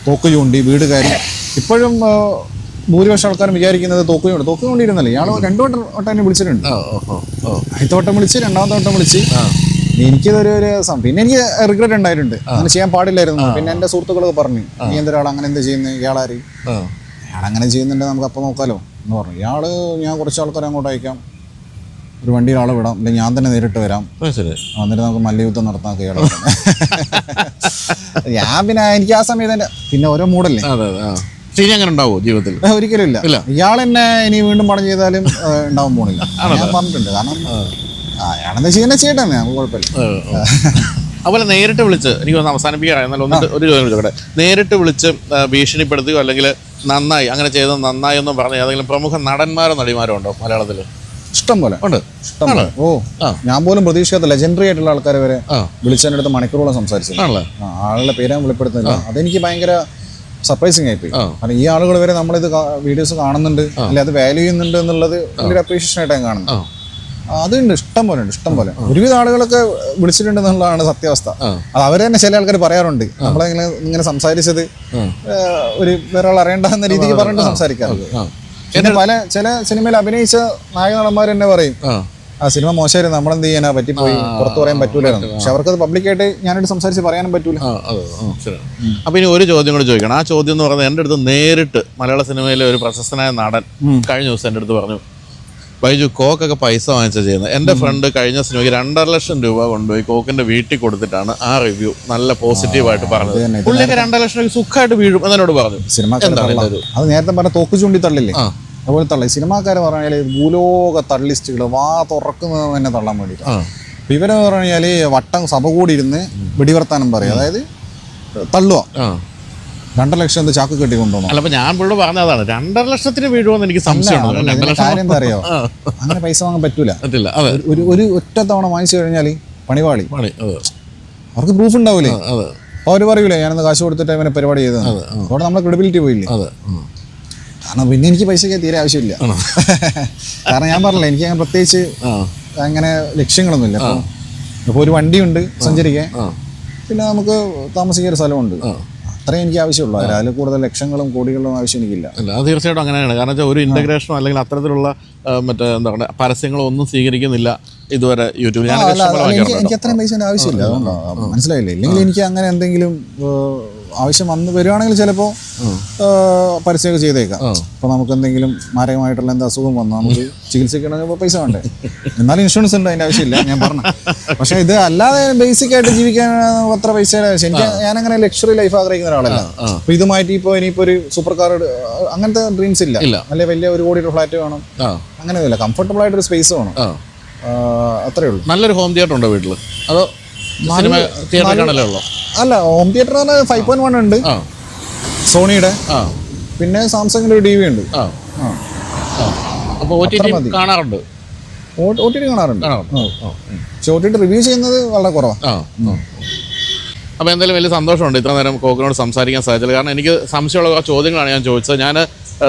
തോക്ക് ചൂണ്ടി വീട് കയറി. ഇപ്പോഴും ഭൂരിപക്ഷം ആൾക്കാരും വിചാരിക്കുന്നത് തോക്ക് ചൂണ്ടിയിരുന്നല്ലേ. ഇയാൾ 2 വട്ടം എന്നെ വിളിച്ചിട്ടുണ്ട്. ആദ്യത്തെ വട്ടം വിളിച്ച്, 2ാമത്തെ വട്ടം വിളിച്ച്. എനിക്കിതൊരു പിന്നെ എനിക്ക് റിഗ്രറ്റ് ഉണ്ടായിട്ടുണ്ട്. അങ്ങനെ ചെയ്യാൻ പാടില്ലായിരുന്നു. പിന്നെ എൻ്റെ സുഹൃത്തുക്കളൊക്കെ പറഞ്ഞു നീ എന്തൊരാൾ അങ്ങനെ എന്ത് ചെയ്യുന്നത്, ഇയാളാര് ഇയാളങ്ങനെ ചെയ്യുന്നുണ്ട് നമുക്ക് അപ്പം നോക്കാലോ എന്ന് പറഞ്ഞു. ഞാൻ കുറച്ച് ആൾക്കാരെ അങ്ങോട്ട് അയക്കാം, ഒരു വണ്ടിയിൽ ആളെ വിടാം, അല്ലെങ്കിൽ ഞാൻ തന്നെ നേരിട്ട് വരാം, എന്നിട്ട് നമുക്ക് മല്ലയുദ്ധം നടത്താൻ ഇയാളെ. ഞാൻ പിന്നെ എനിക്ക് ആ സമയത്ത് പിന്നെ ഓരോ മൂടല്ലേ. ശരി, അങ്ങനെ ഉണ്ടാവുമോ ജീവിതത്തിൽ? ഒരിക്കലും ഇല്ല. ഇയാൾ എന്നെ ഇനി വീണ്ടും പണം ചെയ്താലും ഉണ്ടാവാൻ പോണില്ല. ഞാൻ പറഞ്ഞിട്ടുണ്ട്. കാരണം അയാളെന്താ ചെയ്യട്ടെ, നമുക്ക് കുഴപ്പമില്ല. അതുപോലെ നേരിട്ട് വിളിച്ച് എനിക്ക് അവസാനിപ്പിക്കുകയാണ്. എന്നാൽ ഒരു ചോദ്യം ചോദിക്കട്ടെ. നേരിട്ട് വിളിച്ച് ഭീഷണിപ്പെടുത്തുകയോ അല്ലെങ്കിൽ നന്നായി അങ്ങനെ ചെയ്തത് നന്നായി എന്ന് പറഞ്ഞ ഏതെങ്കിലും പ്രമുഖ നടന്മാരോ നടിമാരോ ഉണ്ടോ മലയാളത്തിൽ? ഇഷ്ടം പോലെ ഉണ്ട്. ഞാൻ പോലും പ്രതീക്ഷിക്കാത്ത ലെജൻഡറി ആയിട്ടുള്ള ആൾക്കാരെ വരെ വിളിച്ചതിൻ്റെ അടുത്ത് മണിക്കൂറോളം സംസാരിച്ചു. ആളുടെ പേര് ഞാൻ വെളിപ്പെടുത്തുന്നില്ല. അതെനിക്ക് ഭയങ്കര സർപ്രൈസിങ് ആയിപ്പോയി. കാരണം ഈ ആളുകൾ വരെ നമ്മളിത് വീഡിയോസ് കാണുന്നുണ്ട്, അല്ലെ അത് വാല്യൂ ചെയ്യുന്നുണ്ട് എന്നുള്ളത് വലിയൊരു അപ്രീഷിയേഷൻ ആയിട്ട് ഞാൻ കാണുന്നു. അതുണ്ട്, ഇഷ്ടം പോലെ ഒരുവിധ ആളുകളൊക്കെ വിളിച്ചിട്ടുണ്ട് എന്നുള്ളതാണ് സത്യാവസ്ഥ. അത് അവർ തന്നെ ചില ആൾക്കാർ പറയാറുണ്ട്, ഇങ്ങനെ സംസാരിച്ചത് ഒരു വേറെ ആൾ അറിയേണ്ടെന്ന രീതിക്ക് പറഞ്ഞിട്ട് സംസാരിക്കാറുണ്ട്. പിന്നെ ചില സിനിമയിൽ അഭിനയിച്ച നായക നടന്മാർ തന്നെ പറയും ആ സിനിമ മോശമായിരുന്നു, നമ്മളെന്ത് ചെയ്യാനാ, പറ്റിപ്പോയി, പുറത്തു പറയാൻ പറ്റൂലായിരുന്നു. പക്ഷെ അവർക്കത് പബ്ലിക്കായിട്ട് ഞാനായിട്ട് സംസാരിച്ച് പറയാനും പറ്റൂല. അപ്പൊ ഇനി ഒരു ചോദ്യം കൂടെ ചോദിക്കണം. ആ ചോദ്യം എന്ന് പറയുന്നത് എൻ്റെ അടുത്ത് നേരിട്ട് മലയാള സിനിമയിലെ ഒരു പ്രശസ്തനായ നടൻ കഴിഞ്ഞ ദിവസം എൻ്റെ അടുത്ത് പറഞ്ഞു, ബൈജു കോക്കൊക്കെ പൈസ വാങ്ങിച്ച ചെയ്യുന്നത്. എൻ്റെ ഫ്രണ്ട് കഴിഞ്ഞ സിനിമയ്ക്ക് 2.5 ലക്ഷം രൂപ കൊണ്ടുപോയി കോക്കിന്റെ വീട്ടിൽ കൊടുത്തിട്ടാണ് ആ റിവ്യൂ നല്ല പോസിറ്റീവായിട്ട് പറഞ്ഞത്. പുള്ളിയൊക്കെ 2.5 ലക്ഷം രൂപ സുഖമായിട്ട് വീഴും എന്നോട് പറഞ്ഞു. സിനിമ അത് നേരത്തെ പറഞ്ഞ തോക്ക് ചൂണ്ടി തള്ളില്ലേ, അതുപോലെ തള്ളി. സിനിമാക്കാർ പറഞ്ഞാൽ ഭൂലോക തള്ളിസ്റ്റുകൾ വാ തുറക്കുന്നത് തന്നെ തള്ളാൻ വേണ്ടിയിട്ട്. ഇവരെന്ന് പറഞ്ഞാൽ വട്ടം സഭ കൂടി ഇരുന്ന് വെടിവർത്താനം പറയും, അതായത് തള്ളുക. 2.5 ലക്ഷം എന്ത് ചാക്ക് കെട്ടി കൊണ്ടുപോകണം. അല്ല, അപ്പൊ ഞാൻ പുള്ളി പറഞ്ഞതാണ് 2.5 ലക്ഷത്തിന് വീഴുമെന്ന് എനിക്ക് സംശയമുണ്ട്. 2 ലക്ഷം കാര്യം എന്താ അറിയോ, അങ്ങനെ പൈസ വാങ്ങാൻ പറ്റൂല. പറ്റില്ല. അതെ, ഒരു ഒറ്റ തവണ വാങ്ങിച്ചു കഴിഞ്ഞാൽ പണിപാളി. പണി. അതെ, അവർക്ക് പ്രൂഫ് ഉണ്ടാവില്ലേ. അതെ, അപ്പോൾ അവർ പറയൂലേ ഞാനൊന്ന് കാശ് കൊടുത്തിട്ട് അവനെ പരിപാടി ചെയ്തത്. അവിടെ നമ്മളെ ക്രെഡിബിലിറ്റി പോയില്ലേ. അതെ. കാരണം പിന്നെ എനിക്ക് പൈസയ്ക്ക് തീരെ ആവശ്യമില്ല. കാരണം ഞാൻ പറഞ്ഞില്ല, എനിക്ക് അങ്ങനെ പ്രത്യേകിച്ച് അങ്ങനെ ലക്ഷ്യങ്ങളൊന്നുമില്ല. ഇപ്പോൾ ഒരു വണ്ടിയുണ്ട് സഞ്ചരിക്കാൻ, പിന്നെ നമുക്ക് താമസിക്കാൻ ഒരു സ്ഥലമുണ്ട്. അത്രയും എനിക്ക് ആവശ്യമുള്ളൂ. അതിൽ കൂടുതൽ ലക്ഷങ്ങളും കോടികളും ആവശ്യം എനിക്കില്ല. അല്ല, അത് തീർച്ചയായിട്ടും അങ്ങനെയാണ്. കാരണം വെച്ചാൽ ഒരു ഇൻ്റഗ്രേഷനോ അല്ലെങ്കിൽ അത്തരത്തിലുള്ള മറ്റേ എന്താ പറയുക പരസ്യങ്ങളോ ഒന്നും സ്വീകരിക്കുന്നില്ല ഇതുവരെ യൂട്യൂബിൽ. എനിക്ക് അത്രയും പൈസേൻ്റെ ആവശ്യമില്ല. അതുകൊണ്ടാണ്, മനസ്സിലായില്ലേ. ഇല്ലെങ്കിൽ എനിക്ക് അങ്ങനെ എന്തെങ്കിലും ആവശ്യം വന്ന് വരുവാണെങ്കിൽ ചിലപ്പോൾ പരസ്യമൊക്കെ ചെയ്തേക്കാം. അപ്പോൾ നമുക്ക് എന്തെങ്കിലും മാരകമായിട്ടുള്ള എന്താ അസുഖം വന്നാൽ നമുക്ക് ചികിത്സിക്കണമെങ്കിൽ പൈസ വേണ്ടേ. എന്നാലും ഇൻഷുറൻസ് ഉണ്ട്, അതിൻ്റെ ആവശ്യമില്ല ഞാൻ പറഞ്ഞു. പക്ഷേ ഇത് അല്ലാതെ ബേസിക് ആയിട്ട് ജീവിക്കാൻ അത്ര പൈസയുടെ ആവശ്യം എനിക്ക്. ഞാനങ്ങനെ ലക്ഷറി ലൈഫ് ആഗ്രഹിക്കുന്ന ഒരാളല്ല. അപ്പോൾ ഇതുമായിട്ട് ഇനിയിപ്പോൾ ഒരു സൂപ്പർ കാർ അങ്ങനത്തെ ഡ്രീംസ് ഇല്ല. അല്ലെ വലിയ 1 കോടിയുടെ ഫ്ലാറ്റ് വേണം, അങ്ങനെയൊന്നുമില്ല. കംഫർട്ടബിൾ ആയിട്ടൊരു സ്പേസ് വേണം, അത്രേ ഉള്ളൂ. നല്ലൊരു ഹോം തിയേറ്റർ ഉണ്ടോ വീട്ടിൽ? അതോ സിനിമ തിയേറ്റർ ആണല്ലോ ഉള്ളൂ? അല്ല, ഹോം തിയേറ്റർ 5.1 ഉണ്ട് സോണിയുടെ. പിന്നെ സാംസങ്ങിന്റെ ഒരു TV ഉണ്ട്. അപ്പോൾ OTT കാണാറുണ്ട്? OTT കാണാറുണ്ട്. പക്ഷെ OTT റിവ്യൂ ചെയ്യുന്നത് വളരെ കുറവാണ്. അപ്പോൾ എന്തായാലും വലിയ സന്തോഷമുണ്ട് ഇത്ര നേരം കോക്കിനോട് സംസാരിക്കാൻ സാധിച്ചത്. കാരണം എനിക്ക് സംശയമുള്ള ചോദ്യങ്ങളാണ് ഞാൻ ചോദിച്ചത്. ഞാൻ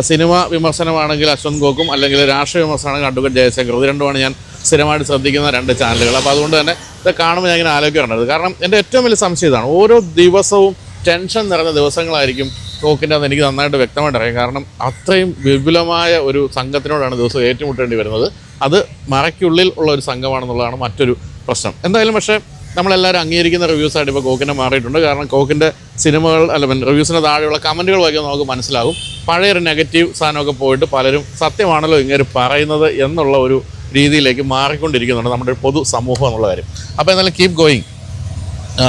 സിനിമ വിമർശനമാണെങ്കിൽ അശ്വന്ത് ഗോക്കും, അല്ലെങ്കിൽ രാഷ്ട്രീയ വിമർശനമാണെങ്കിൽ അഡ്വക്കേറ്റ് ജയശങ്കർ, ഇത് രണ്ടുമാണ് ഞാൻ സ്ഥിരമായിട്ട് ശ്രദ്ധിക്കുന്ന 2 ചാനലുകൾ. അപ്പോൾ അതുകൊണ്ട് തന്നെ ഇത് കാണുമ്പോൾ ഞാൻ ഇങ്ങനെ ആലോചിക്കാറുണ്ട്. കാരണം എൻ്റെ ഏറ്റവും വലിയ സംശയം ഇതാണ്, ഓരോ ദിവസവും ടെൻഷൻ നിറഞ്ഞ ദിവസങ്ങളായിരിക്കും കോക്കിൻ്റെ അത് എനിക്ക് നന്നായിട്ട് വ്യക്തമായിട്ട് അറിയാം. കാരണം അത്രയും വിപുലമായ ഒരു സംഘത്തിനോടാണ് ദിവസം ഏറ്റുമുട്ടേണ്ടി വരുന്നത്. അത് മറയ്ക്കുള്ളിൽ ഉള്ള ഒരു സംഘമാണെന്നുള്ളതാണ് മറ്റൊരു പ്രശ്നം. എന്തായാലും പക്ഷേ നമ്മളെല്ലാവരും അംഗീകരിക്കുന്ന റിവ്യൂസായിട്ട് ഇപ്പോൾ കോക്കിനെ മാറിയിട്ടുണ്ട്. കാരണം കോക്കിൻ്റെ സിനിമകൾ റിവ്യൂസിന് താഴെയുള്ള കമൻറ്റുകൾ വായിക്കുമ്പോൾ നമുക്ക് മനസ്സിലാകും പഴയൊരു നെഗറ്റീവ് സാധനമൊക്കെ പോയിട്ട് പലരും സത്യമാണല്ലോ ഇങ്ങനെ പറയുന്നത് എന്നുള്ള ഒരു രീതിയിലേക്ക് മാറിക്കൊണ്ടിരിക്കുന്നുണ്ട് നമ്മുടെ ഒരു പൊതു സമൂഹം എന്നുള്ള കാര്യം. അപ്പോൾ എന്തായാലും കീപ് ഗോയിങ്.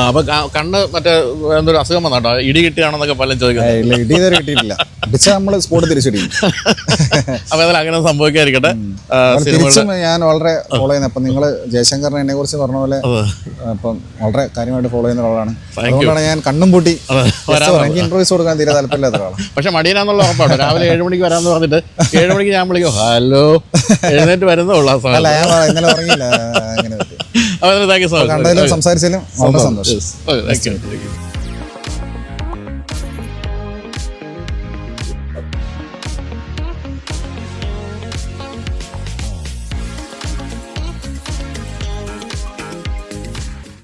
അപ്പോൾ കണ്ണ് മറ്റേ എന്തൊരു അസുഖം വന്നോ, ഇടി കിട്ടിയാണെന്നൊക്കെ പലരും ചോദിക്കുന്നത്. ഇടി ഇതുവരെ കിട്ടിയിട്ടില്ല, നമ്മൾ സ്പോട്ട് തിരിച്ചടിക്കും. അപ്പോൾ എന്തായാലും അങ്ങനെ സംഭവിക്കാതിരിക്കട്ടെ. ഞാൻ വളരെ ഫോളോ ചെയ്യുന്നത്, അപ്പം നിങ്ങൾ ജയശങ്കറിനെ എന്നെ കുറിച്ച് പറഞ്ഞ പോലെ അപ്പം വളരെ കാര്യമായിട്ട് ഫോളോ ചെയ്യുന്ന ഒരാളാണ്. അതുകൊണ്ടാണ് ഞാൻ കണ്ണും പൂട്ടി എനിക്ക് ഇന്റർവ്യൂസ് കൊടുക്കാൻ തീരെ താല്പര്യമില്ലാത്ത ഒരാളാണ്. പക്ഷെ മടിയനാന്നുള്ള ഉറപ്പാണ്. രാവിലെ 7 മണിക്ക് വരാമെന്ന് പറഞ്ഞിട്ട് 7 മണിക്ക് ഞാൻ വിളിക്കും, ഹലോ എഴുന്നേറ്റ് വരുന്നുള്ളൂ. അല്ല, ഞാൻ ഇന്നലെ ഉറങ്ങിയില്ല. അങ്ങനെ താങ്ക് യു സോ മച്ച്. കണ്ടതിലും സംസാരിച്ചാലും വളരെ സന്തോഷം. Thank you.